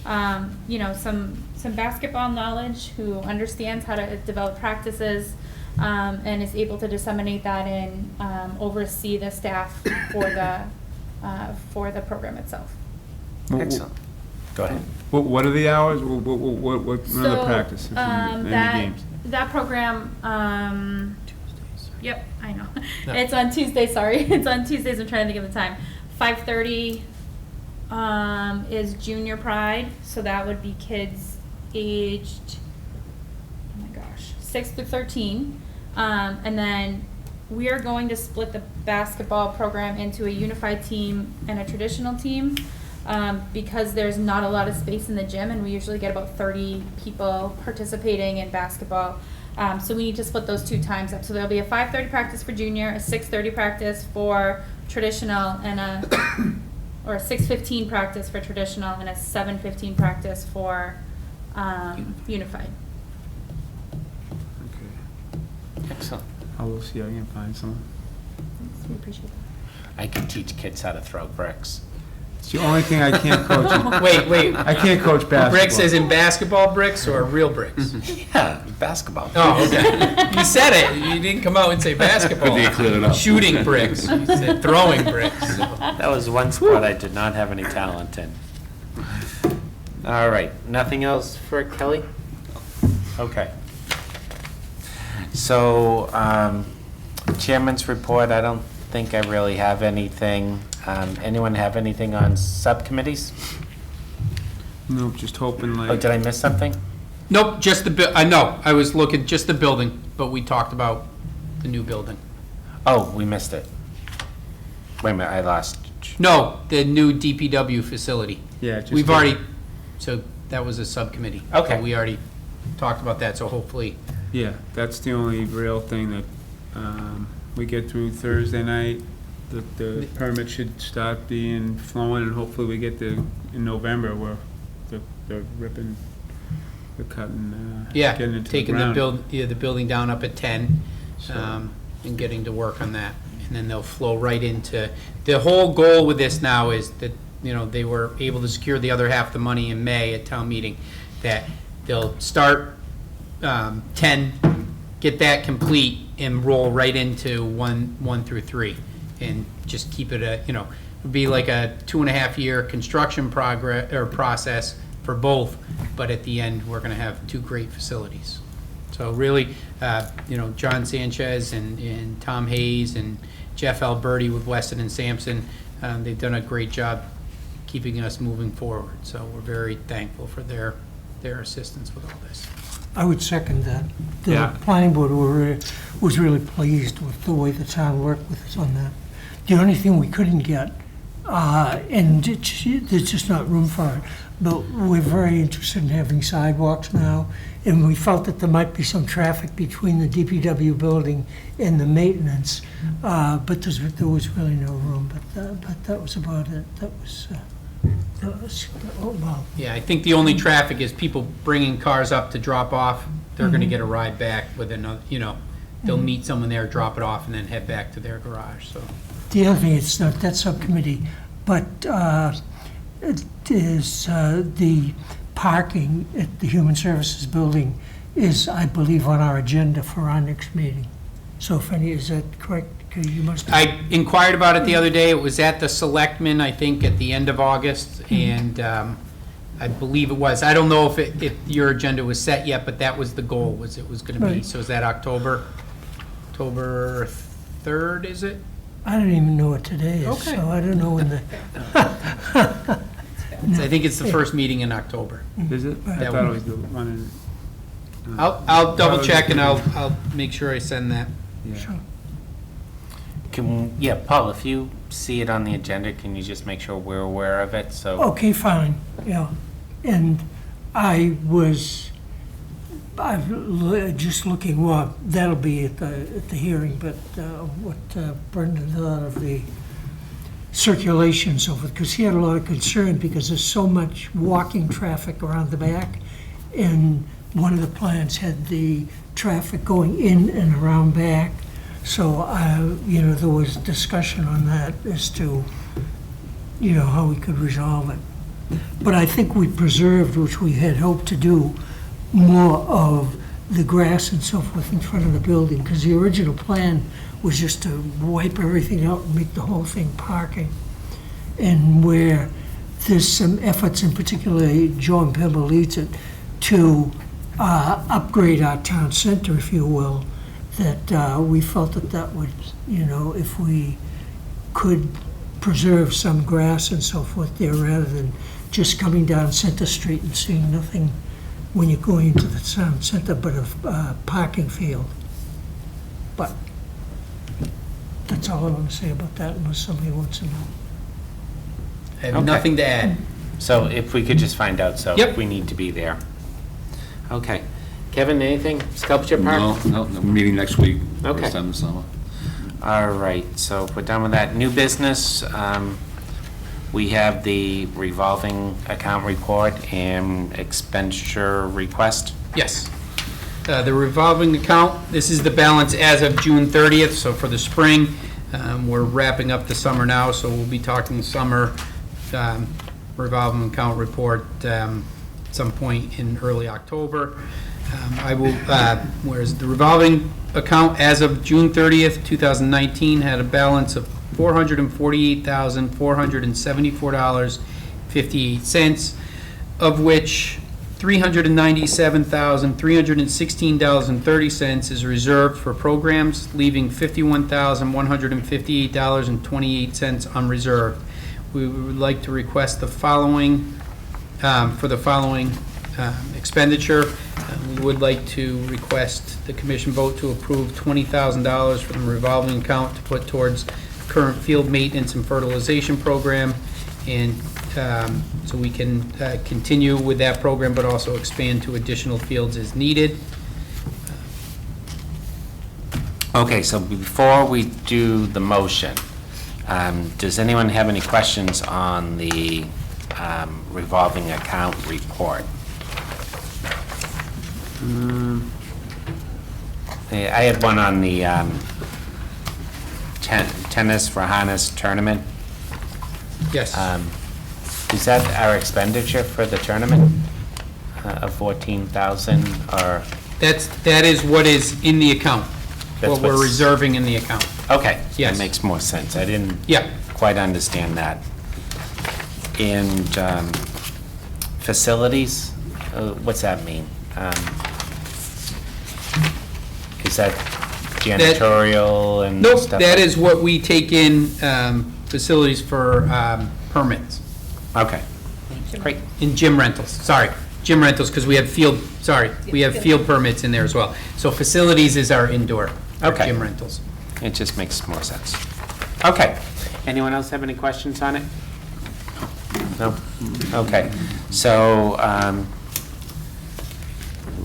some basketball knowledge, who understands how to develop practices, and is able to disseminate that and oversee the staff for the program itself. Excellent. Go ahead. What are the hours? What are the practices and the games? That program, yep, I know. It's on Tuesday, sorry. It's on Tuesdays, I'm trying to think of the time. 5:30 is Junior Pride, so that would be kids aged, 6 through 13. And then we are going to split the basketball program into a unified team and a traditional team because there's not a lot of space in the gym, and we usually get about 30 people participating in basketball. So we need to split those 2 times up. So there'll be a 5:30 practice for junior, a 6:30 practice for traditional, and a 6:15 practice for traditional, and a 7:15 practice for unified. Okay. Excellent. I will see if I can find someone. Thanks, we appreciate that. I can teach kids how to throw bricks. It's the only thing I can't coach. Wait. I can't coach basketball. Bricks as in basketball bricks or real bricks? Yeah, basketball. Oh, okay. You said it. You didn't come out and say basketball. Good day, cleared it up. Shooting bricks. You said throwing bricks. That was one sport I did not have any talent in. All right, nothing else for Kelly? Okay. So, chairman's report, I don't think I really have anything. Anyone have anything on subcommittees? Nope, just hoping Oh, like. did I miss something? Nope, just the, no, I was looking, just the building, but we talked about the new building. Oh, we missed it. Wait a minute, I lost. No, the new DPW facility. Yeah, just. We've already, so that was a subcommittee. Okay. So we already talked about that, so hopefully, Yeah, that's the only real thing that we get through Thursday night. the permit should start being flowing, and hopefully we get in November where they're ripping, they're cutting, Yeah, getting into the taking ground. the building down up at 10, So- and getting to work on that. And then they'll flow right into, the whole goal with this now is that, they were able to secure the other half of the money in May at town meeting, that they'll start 10, get that complete, and roll right into 1 through 3, and just keep it it'd be like a 2.5-year construction process for both, but at the end, we're gonna have 2 great facilities. So really, John Sanchez and Tom Hayes and Jeff Alberti with Weston and Sampson, they've done a great job keeping us moving forward. So we're very thankful for their assistance with all this. I would second that. The Yeah. planning board was really pleased with the way the town worked with us on that. The only thing we couldn't get, and there's just not room for it, but we're very interested in having sidewalks now, and we felt that there might be some traffic between the DPW building and the maintenance, but there was really no room, but that was about it. That was, well, Yeah, I think the only traffic is people bringing cars up to drop off. They're gonna get a ride back with another, they'll meet someone there, drop it off, and then head back to their garage, so. the other thing, it's not that subcommittee, but it is the parking at the Human Services Building is, I believe, on our agenda for our next meeting. So if any, is that correct? You must. I inquired about it the other day. It was at the Selectmen, I think, at the end of August, and I believe it was. I don't know if your agenda was set yet, but that was the goal, was it was going to be. Right. So is that October 3rd, is it? I don't even know what today is, Okay. so I don't know when the, I think it's the first meeting in October. Is it? I That thought it one. was the one in. I'll double check and I'll make sure I send that. Yeah. sure. Paul, if you see it on the agenda, can you just make sure we're aware of it, so? Okay, fine, yeah. And just looking, well, that'll be at the hearing, but what Brendan thought of the circulation and so forth, because he had a lot of concern because there's so much walking traffic around the back, and one of the plans had the traffic going in and around back. So, there was discussion on that as to, how we could resolve it. But I think we preserved, which we had hoped to do, more of the grass and so forth in front of the building, because the original plan was just to wipe everything out and make the whole thing parking. And where there's some efforts, and particularly John Pember leads it, to upgrade our town center, if you will, that we felt that would, if we could preserve some grass and so forth there, rather than just coming down Center Street and seeing nothing when you're going into the town center, but a parking field. But that's all I want to say about that, unless somebody wants to know. I have Okay. nothing to add. So if we could just find out, so Yep. if we need to be there. Okay. Kevin, anything? Sculpture Park? No, meeting next week. Okay. First time in the summer. All right, so if we're done with that. New business, we have the revolving account report and expenditure request. Yes. The revolving account, this is the balance as of June 30th, so for the spring. We're wrapping up the summer now, so we'll be talking summer revolving account report some point in early October. Whereas the revolving account as of June 30th, 2019 had a balance of $448,474.58, of which $397,316.30 is reserved for programs, leaving $51,158.28 unreserved. We would like to request the following, for the following expenditure. We would like to request the commission vote to approve $20,000 from the revolving account to put towards current field maintenance and fertilization program, and so we can continue with that program, but also expand to additional fields as needed. Okay, so before we do the motion, Does anyone have any questions on the revolving account report? I had one on the tennis for harness tournament. Yes. Is that our expenditure for the tournament of 14,000 or? That is what is in the account, That's what we're what's- reserving in the account. Okay. Yes. That makes more sense. I didn't Yeah. quite understand that. And facilities, what's that mean? Is that janitorial and Nope, stuff? that is what we take in, facilities for permits, Okay, great. in gym rentals, sorry, gym rentals, because we have field permits in there as well. So facilities is our indoor, our Okay. gym rentals. It just makes more sense. Okay. Anyone else have any questions on it? No? Okay. So,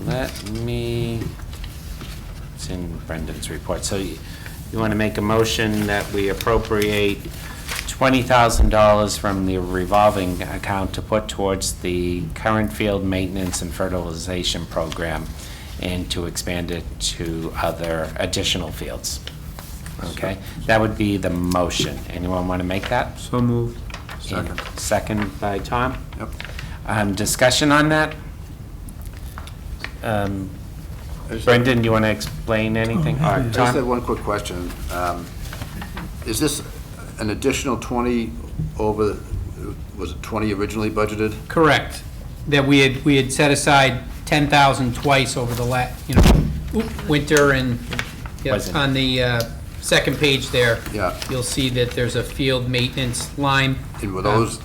let me, it's in Brendan's report. So you want to make a motion that we appropriate $20,000 from the revolving account to put towards the current field maintenance and fertilization program and to expand it to other additional fields. Okay? That would be the motion. Anyone want to make that? So moved. Second. Second by Tom. Yep. Discussion on that? Brendan, do you want to explain anything? Or I just had Tom? one quick question. Is this an additional 20 over, was it 20 originally budgeted? Correct, that we had set aside 10,000 twice over the winter and, yeah, Wasn't- on the second page there. Yeah. You'll see that there's a field maintenance line. And were those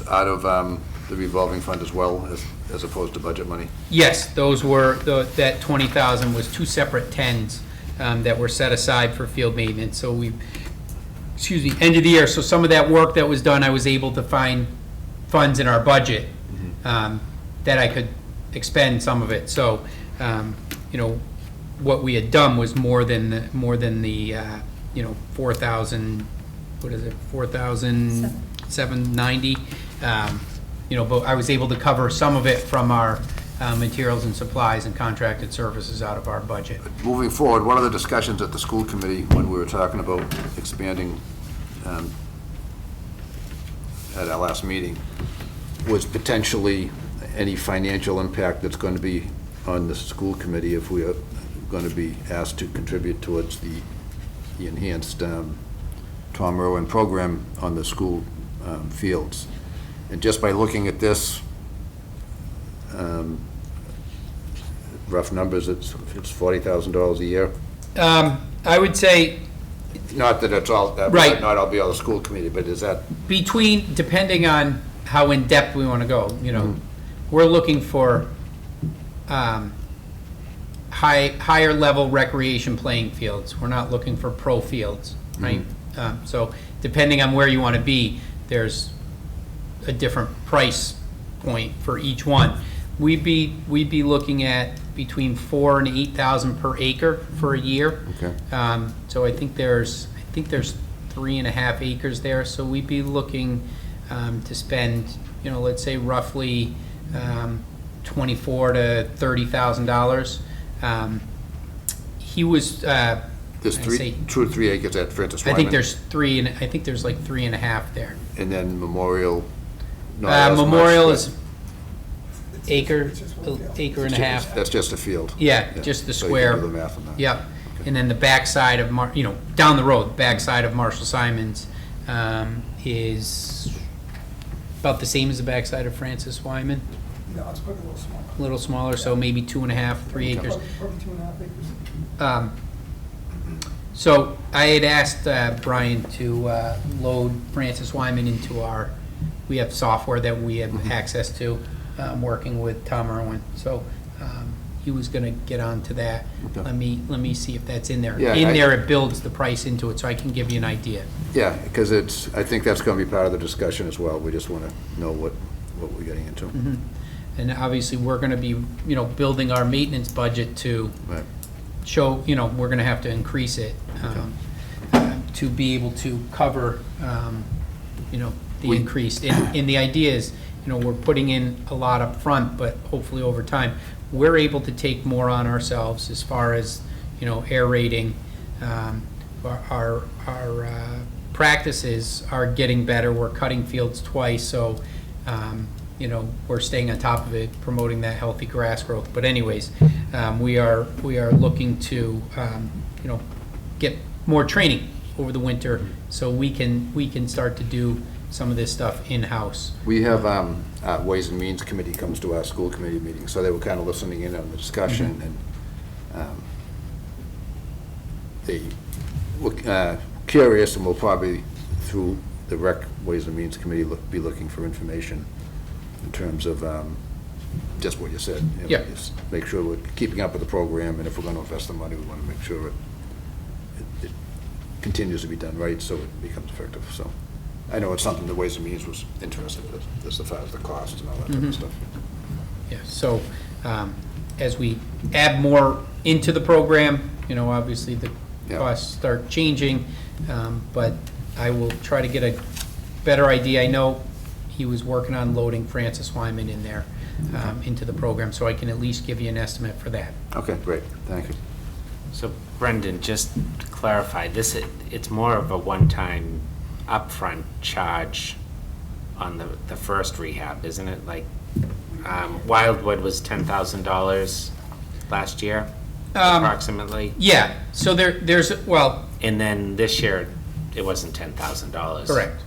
out of the revolving fund as well, as opposed to budget money? Yes, those were, that 20,000 was two separate tens that were set aside for field maintenance. So end of the year, so some of that work that was done, I was able to find funds in our budget that I could expend some of it. So, what we had done was more than the 4,000, what is it, 4,790. But I was able to cover some of it from our materials and supplies and contracted services out of our budget. Moving forward, one of the discussions at the school committee when we were talking about expanding at our last meeting was potentially any financial impact that's going to be on the school committee if we are going to be asked to contribute towards the enhanced Tom Irwin program on the school fields. And just by looking at this, rough numbers, it's $40,000 a year. I would say Not that it's all, that Right. might not all be all the school committee, but is that, depending on how in-depth we want to go, we're looking for higher level recreation playing fields. We're not looking for pro fields, right? So depending on where you want to be, there's a different price point for each one. We'd be looking at between 4,000 and 8,000 per acre for a year. Okay. So I think there's 3.5 acres there, so we'd be looking to spend, let's say roughly $24,000 to $30,000. He was, there's I say- 2 to 3 acres at Francis I Wyman? think there's like 3.5 there. And then Memorial? not as much, Memorial but is acre It's just one field. and a half. That's just a field? Yeah, just the So you square. can do the math on that. Yep. And then the backside of down the road, backside of Marshall Simons is about the same as the backside of Francis Wyman. No, it's probably a little smaller. A little smaller, so maybe 2.5, 3 acres. Probably 2.5 acres. So I had asked Brian to load Francis Wyman into we have software that we have access to, working with Tom Irwin. So he was gonna get onto that. Okay. Let me see if that's in there. Yeah, In there, it builds the price into it, so I can give you an idea. Yeah, because I think that's going to be part of the discussion as well. We just want to know what we're getting into. And obviously, we're gonna be, building our maintenance budget to Right. show, we're gonna have to increase it. to be able to cover, the We- increase. And the idea is, we're putting in a lot up front, but hopefully over time, we're able to take more on ourselves as far as, aerating. Our practices are getting better. We're cutting fields twice, so, we're staying on top of it, promoting that healthy grass growth. But anyways, we are looking to, get more training over the winter so we can start to do some of this stuff in-house. We have Ways and Means Committee comes to our school committee meeting, so they were kind of listening in on the discussion, and they were curious, and will probably, through the Ways and Means Committee, be looking for information in terms of just what you said. Yeah. Just make sure we're keeping up with the program, and if we're going to invest the money, we want to make sure it continues to be done right, so it becomes effective. So I know it's something that Ways and Means was interested in, as far as the cost and all that type of stuff. Yeah, so as we add more into the program, obviously the Yeah. costs start changing, but I will try to get a better idea. I know he was working on loading Francis Wyman in there into the program, so I can at least give you an estimate for that. Okay, great, thank you. So Brendan, just to clarify, it's more of a one-time upfront charge on the first rehab, isn't it? Like, Wildwood was $10,000 last year, approximately, Yeah, so there's, well, and then this year, it wasn't $10,000. correct.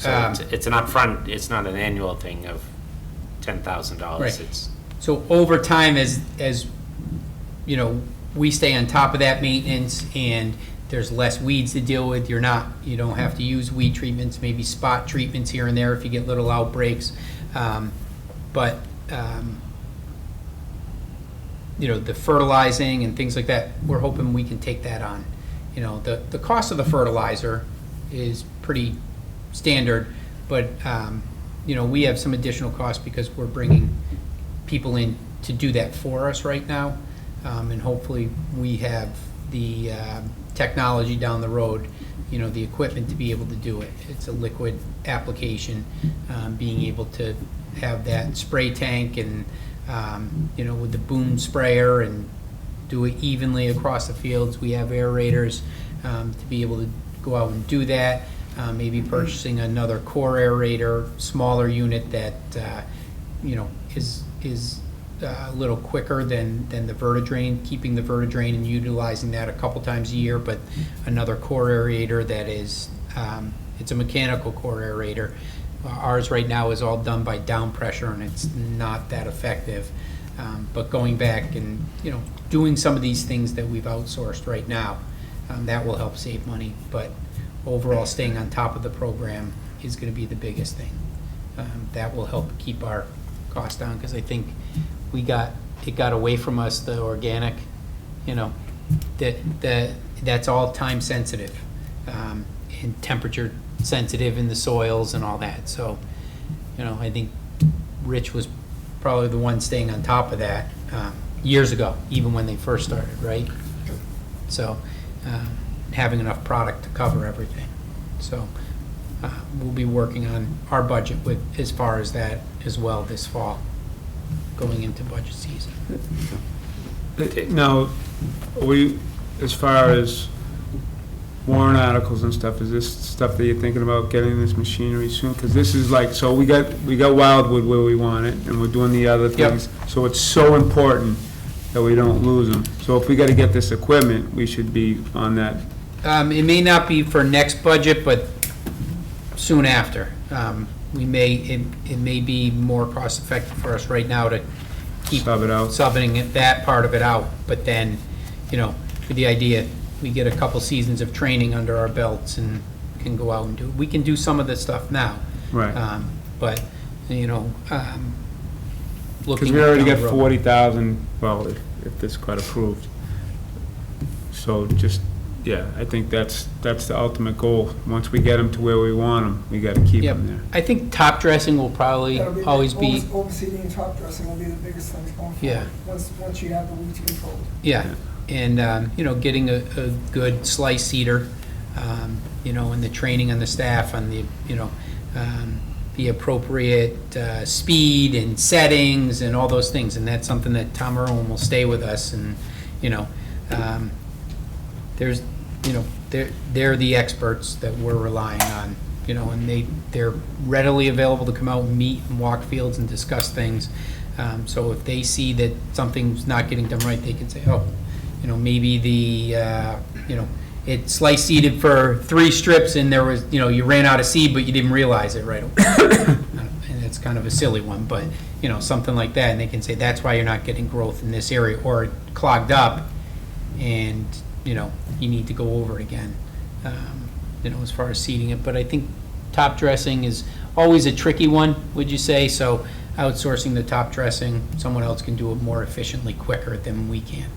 So it's an upfront, it's not an annual thing of $10,000. Right. It's, So over time, as we stay on top of that maintenance and there's less weeds to deal with, you don't have to use weed treatments, maybe spot treatments here and there if you get little outbreaks. But the fertilizing and things like that, we're hoping we can take that on. The cost of the fertilizer is pretty standard, but, we have some additional costs because we're bringing people in to do that for us right now. And hopefully we have the technology down the road, the equipment to be able to do it. It's a liquid application, being able to have that spray tank and, with the boom sprayer and do it evenly across the fields. We have aerators to be able to go out and do that. Maybe purchasing another core aerator, smaller unit that, is a little quicker than the Vertidrain, keeping the Vertidrain and utilizing that a couple times a year, but another core aerator that is, it's a mechanical core aerator. Ours right now is all done by down pressure and it's not that effective. But going back and, doing some of these things that we've outsourced right now, that will help save money. But overall, staying on top of the program is going to be the biggest thing. That will help keep our costs down, because I think it got away from us, the organic, that's all time sensitive, and temperature sensitive in the soils and all that. So, I think Rich was probably the one staying on top of that years ago, even when they first started, right? So, having enough product to cover everything. So, we'll be working on our budget as far as that as well this fall, going into budget season. Now, as far as warrant articles and stuff, is this stuff that you're thinking about getting this machinery soon? Because this is like, so we got Wildwood where we want it, and we're doing the other Yep. things. So it's so important that we don't lose them. So if we got to get this equipment, we should be on that. It may not be for next budget, but soon after. It may be more cost effective for us right now to keep Sub it out. subbing that part of it out. But then, with the idea, we get a couple seasons of training under our belts and can go out and do it. We can do some of this stuff now. Right. But, looking Because we already down got the road. 40,000, well, if this got approved. So just, yeah, I think that's the ultimate goal. Once we get them to where we want them, we got to keep Yep. them there. I think top dressing will probably That'll be always be, Overseeding and top dressing will be the biggest things going forward. Yeah. Once you have the weeds controlled. yeah. And, getting a good slice seeder and the training on the staff on the, the appropriate speed and settings and all those things. And that's something that Tom Irwin will stay with us. And, there's, they're the experts that we're relying on, and they're readily available to come out and meet and walk fields and discuss things. So if they see that something's not getting done right, they can say, oh, maybe it slice seeded for 3 strips and there was, you ran out of seed, but you didn't realize it right away. And it's kind of a silly one, but, something like that. And they can say, that's why you're not getting growth in this area, or it clogged up and, you need to go over it again, as far as seeding it. But I think top dressing is always a tricky one, would you say? So outsourcing the top dressing, someone else can do it more efficiently, quicker than we can.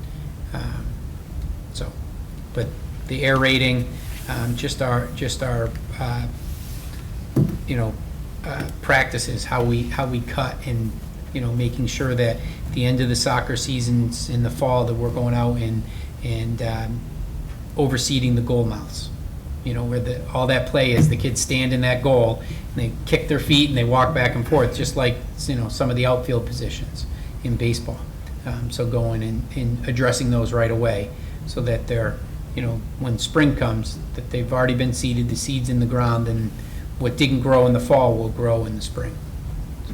But the aerating, just our practices, how we cut, and making sure that at the end of the soccer seasons in the fall that we're going out and overseeding the goal mouths. Where all that play is, the kids stand in that goal and they kick their feet and they walk back and forth, just like some of the outfield positions in baseball. So going and addressing those right away, so that they're, when spring comes, that they've already been seeded, the seed's in the ground, and what didn't grow in the fall will grow in the spring. So,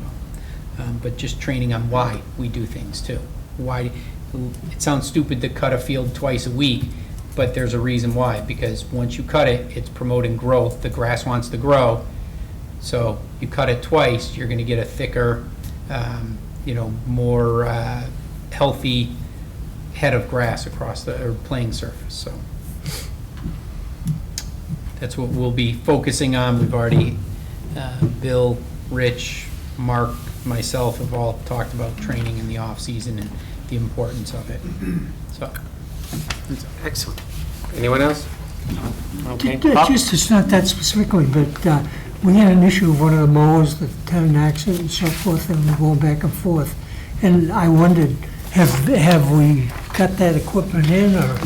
but just training on why we do things too. Why it sounds stupid to cut a field twice a week, but there's a reason why. Because once you cut it, it's promoting growth. The grass wants to grow, so you cut it twice, you're going to get a thicker, more healthy head of grass across the playing surface. So that's what we'll be focusing on. We've already, Bill, Rich, Mark, myself have all talked about training in the off season and the importance of it. So, Excellent. Anyone else? Okay. Bob? Just, it's not that specifically, but we had an issue with one of the mowers that had an accident and so forth, and we're going back and forth. And I wondered, have we got that equipment in, or?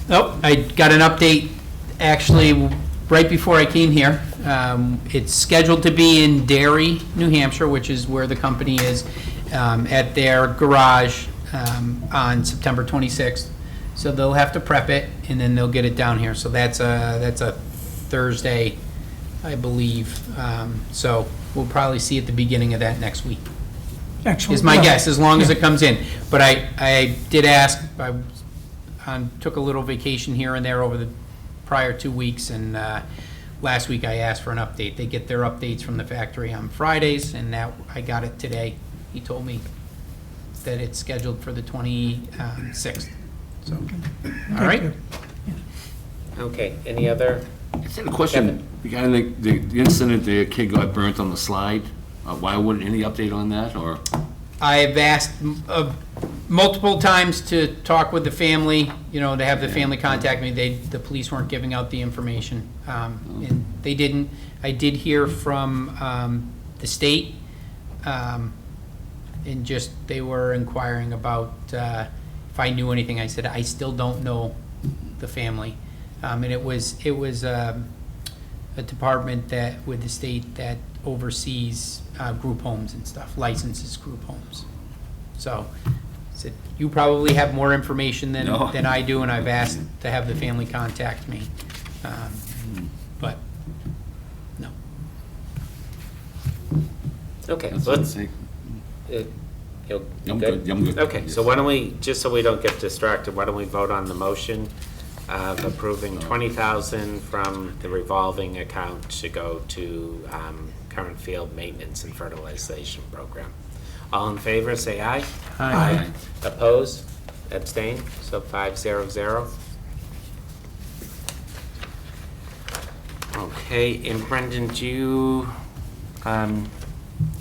Oh, I got an update actually right before I came here. It's scheduled to be in Derry, New Hampshire, which is where the company is, at their garage on September 26th. So they'll have to prep it, and then they'll get it down here. So that's a Thursday, I believe. So we'll probably see at the beginning of that next week. Excellent. Is my guess, as long as it comes in. But I did ask, I took a little vacation here and there over the prior 2 weeks, and last week I asked for an update. They get their updates from the factory on Fridays, and now I got it today. He told me that it's scheduled for the 26th. So, all right? Okay, any other? I just had a question regarding the incident, the kid got burnt on the slide. Why wouldn't any update on that, or? I've asked multiple times to talk with the family, to have the family contact me. The police weren't giving out the information, and they didn't. I did hear from the state, and just they were inquiring about if I knew anything. I said I still don't know the family, and it was a department that with the state that oversees group homes and stuff, licenses group homes. So I said, you probably have more information than I do, and I've asked to have the family contact me. But, no. Okay, That's let's, what I'm good. Okay, so why don't we, just so we don't get distracted, why don't we vote on the motion of approving $20,000 from the revolving account to go to current field maintenance and fertilization program. All in favor, say aye. Aye. Opposed? Abstain? So 500. Okay, and Brendan, do you,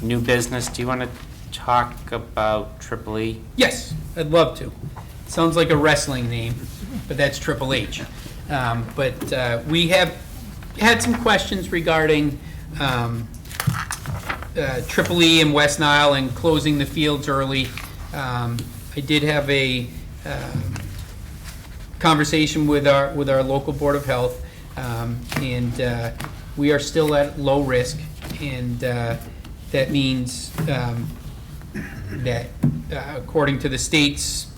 new business, do you want to talk about Triple E? Yes, I'd love to. Sounds like a wrestling name, but that's Triple H. But we have had some questions regarding Triple E and West Nile and closing the fields early. I did have a conversation with our local Board of Health, and we are still at low risk, and that means that according to the state's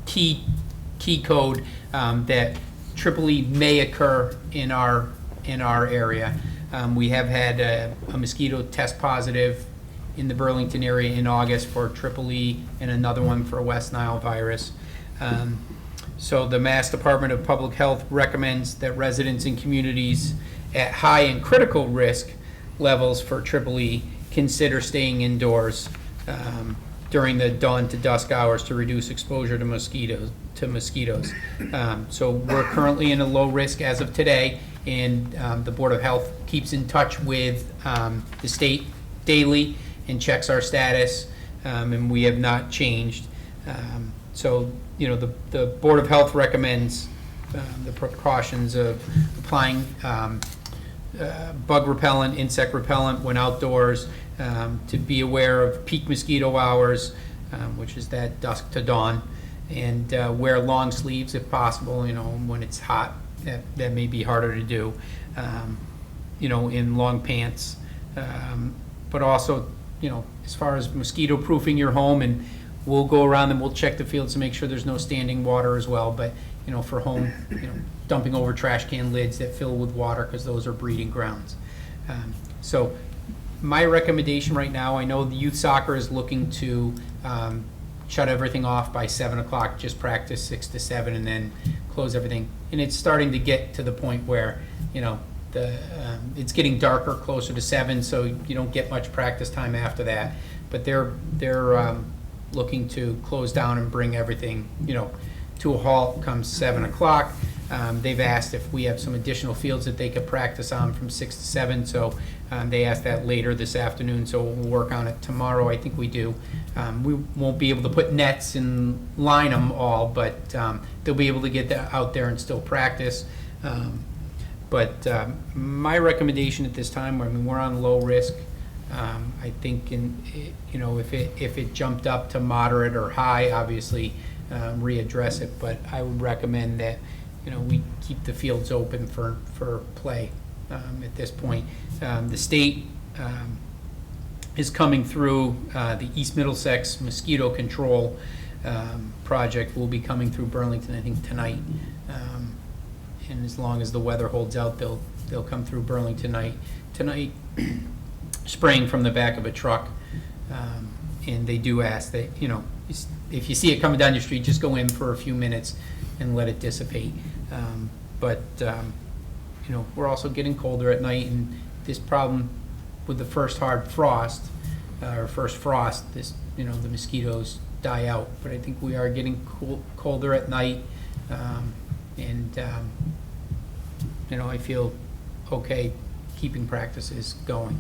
key code, that Triple E may occur in our area. We have had a mosquito test positive in the Burlington area in August for Triple E and another one for West Nile virus. So the Mass Department of Public Health recommends that residents in communities at high and critical risk levels for Triple E consider staying indoors during the dawn to dusk hours to reduce exposure to mosquitoes. So we're currently in a low risk as of today, and the Board of Health keeps in touch with the state daily and checks our status, and we have not changed. So, you know, the Board of Health recommends the precautions of applying bug repellent, insect repellent when outdoors, to be aware of peak mosquito hours, which is that dusk to dawn, and wear long sleeves if possible. You know, when it's hot, that may be harder to do, you know, in long pants. But also, you know, as far as mosquito proofing your home, and we'll go around and we'll check the fields to make sure there's no standing water as well. But, you know, for home, you know, dumping over trash can lids that fill with water, because those are breeding grounds. So my recommendation right now, I know the youth soccer is looking to shut everything off by 7 o'clock, just practice 6 to 7 and then close everything. And it's starting to get to the point where, you know, it's getting darker closer to 7, so you don't get much practice time after that. But they're looking to close down and bring everything, you know, to a halt come 7 o'clock. They've asked if we have some additional fields that they could practice on from 6 to 7, so they asked that later this afternoon, so we'll work on it tomorrow. I think we do. We won't be able to put nets and line them all, but they'll be able to get out there and still practice. But my recommendation at this time, I mean, we're on low risk. I think, you know, if it jumped up to moderate or high, obviously readdress it. But I would recommend that, you know, we keep the fields open for play at this point. The state is coming through the East Middlesex Mosquito Control project. Will be coming through Burlington, I think, tonight. And as long as the weather holds out, they'll come through Burlington tonight, spraying from the back of a truck. And they do ask that, you know, if you see it coming down your street, just go in for a few minutes and let it dissipate. But you know, we're also getting colder at night, and this problem with the first hard frost, or first frost, this, you know, the mosquitoes die out. But I think we are getting colder at night, and you know, I feel okay keeping practices going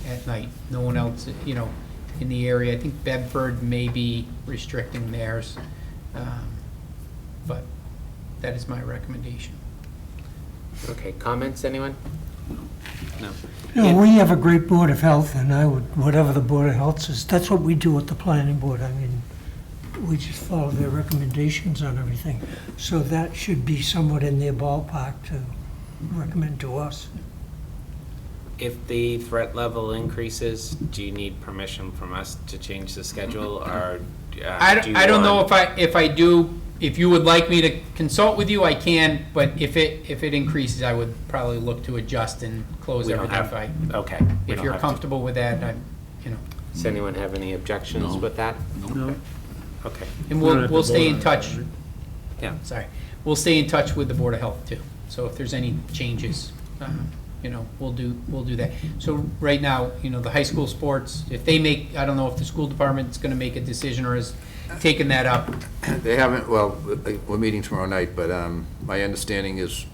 at night. No one else, you know, in the area. I think Bedford may be restricting theirs, but that is my recommendation. Okay, comments, anyone? No. You know, we have a great Board of Health, and I would, whatever the Board of Health says, that's what we do with the planning board. I mean, we just follow their recommendations on everything. So that should be somewhat in their ballpark to recommend to us. If the threat level increases, do you need permission from us to change the schedule, or I don't know if I do. If you would like me to consult with you, I can, but if it increases, I would probably look to adjust and close We don't everything. have, okay. we If don't you're have to. comfortable with that, you know, Does anyone have any objections No. with that? No. Okay, and We don't have we'll to stay vote in on it, touch. right? yeah. Sorry, we'll stay in touch with the Board of Health too. So if there's any changes, you know, we'll do that. So right now, you know, the high school sports, if they make, I don't know if the school department's going to make a decision or is taking that up. They haven't, well, we're meeting tomorrow night, but my understanding is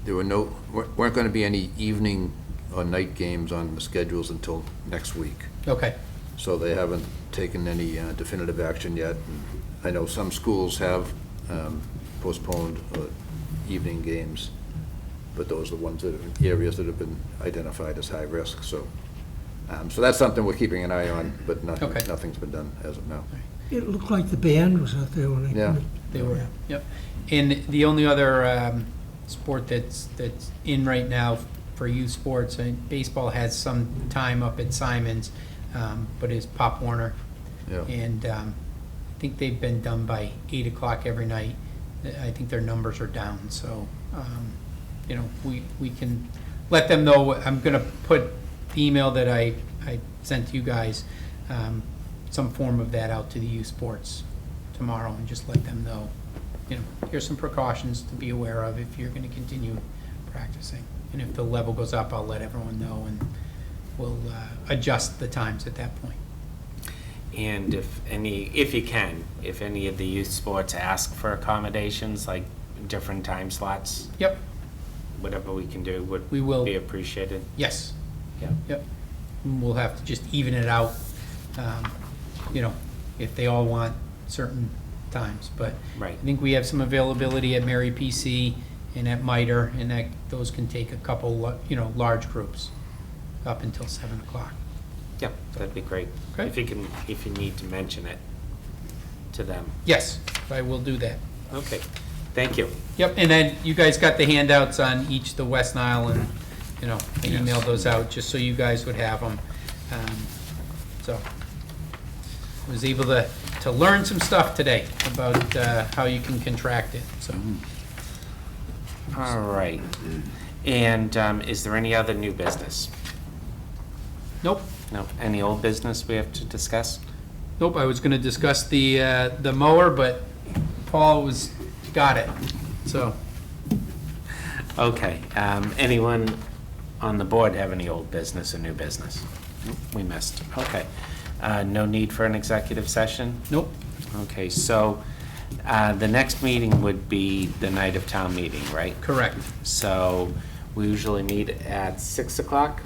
there weren't going to be any evening or night games on the schedules until next week. Okay. So they haven't taken any definitive action yet. I know some schools have postponed evening games, but those are the ones areas that have been identified as high risk. So that's something we're keeping an eye on, but Okay. nothing's been done as of now. It looked like the band was out there when I Yeah. They were, yep. And the only other sport that's in right now for youth sports, and baseball has some time up at Simon's, but is Pop Warner. Yeah. And I think they've been done by 8 o'clock every night. I think their numbers are down, so, you know, we can let them know. I'm gonna put the email that I sent you guys, some form of that out to the youth sports tomorrow, and just let them know, you know, here's some precautions to be aware of if you're gonna continue practicing. And if the level goes up, I'll let everyone know, and we'll adjust the times at that point. And if any of the youth sports ask for accommodations, like different time slots, Yep, whatever we can do We will. would be appreciated. yes, Yeah. yep. We'll have to just even it out, you know, if they all want certain times. But Right. I think we have some availability at Mary PC and at MITRE, and that, those can take a couple, you know, large groups up until 7 o'clock. Yeah, that'd be great. Okay. If you need to mention it to them. Yes, I will do that. Okay, thank you. Yep, and then you guys got the handouts on each, the West Nile, and, you know, I emailed those out just so you guys would have them. So, I was able to learn some stuff today about how you can contract it, so. All right. And is there any other new business? Nope, No, any old business we have to discuss? nope, I was gonna discuss the mower, but Paul got it, so. Okay, anyone on the board have any old business or new business? We missed, okay. No need for an executive session? Nope, Okay, so the next meeting would be the night of town meeting, right? correct. So we usually meet at 6 o'clock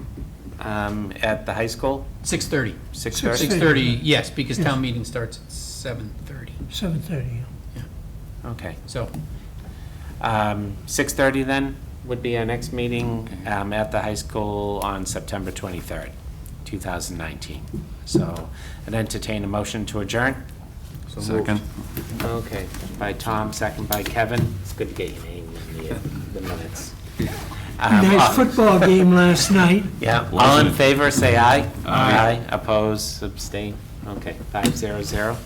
at the high school, 6:30. 6:30? 6:30, yes, because town meeting starts at 7:30, 7:30. Okay, so. 6:30 then would be our next meeting at the high school on September 23rd, 2019. So I'd entertain a motion to adjourn. Second. Okay, by Tom, second by Kevin. It's good to get your name in the minutes. Nice football game last night. Yeah, all in favor, say aye. Aye. Oppose, abstain. Okay, 500.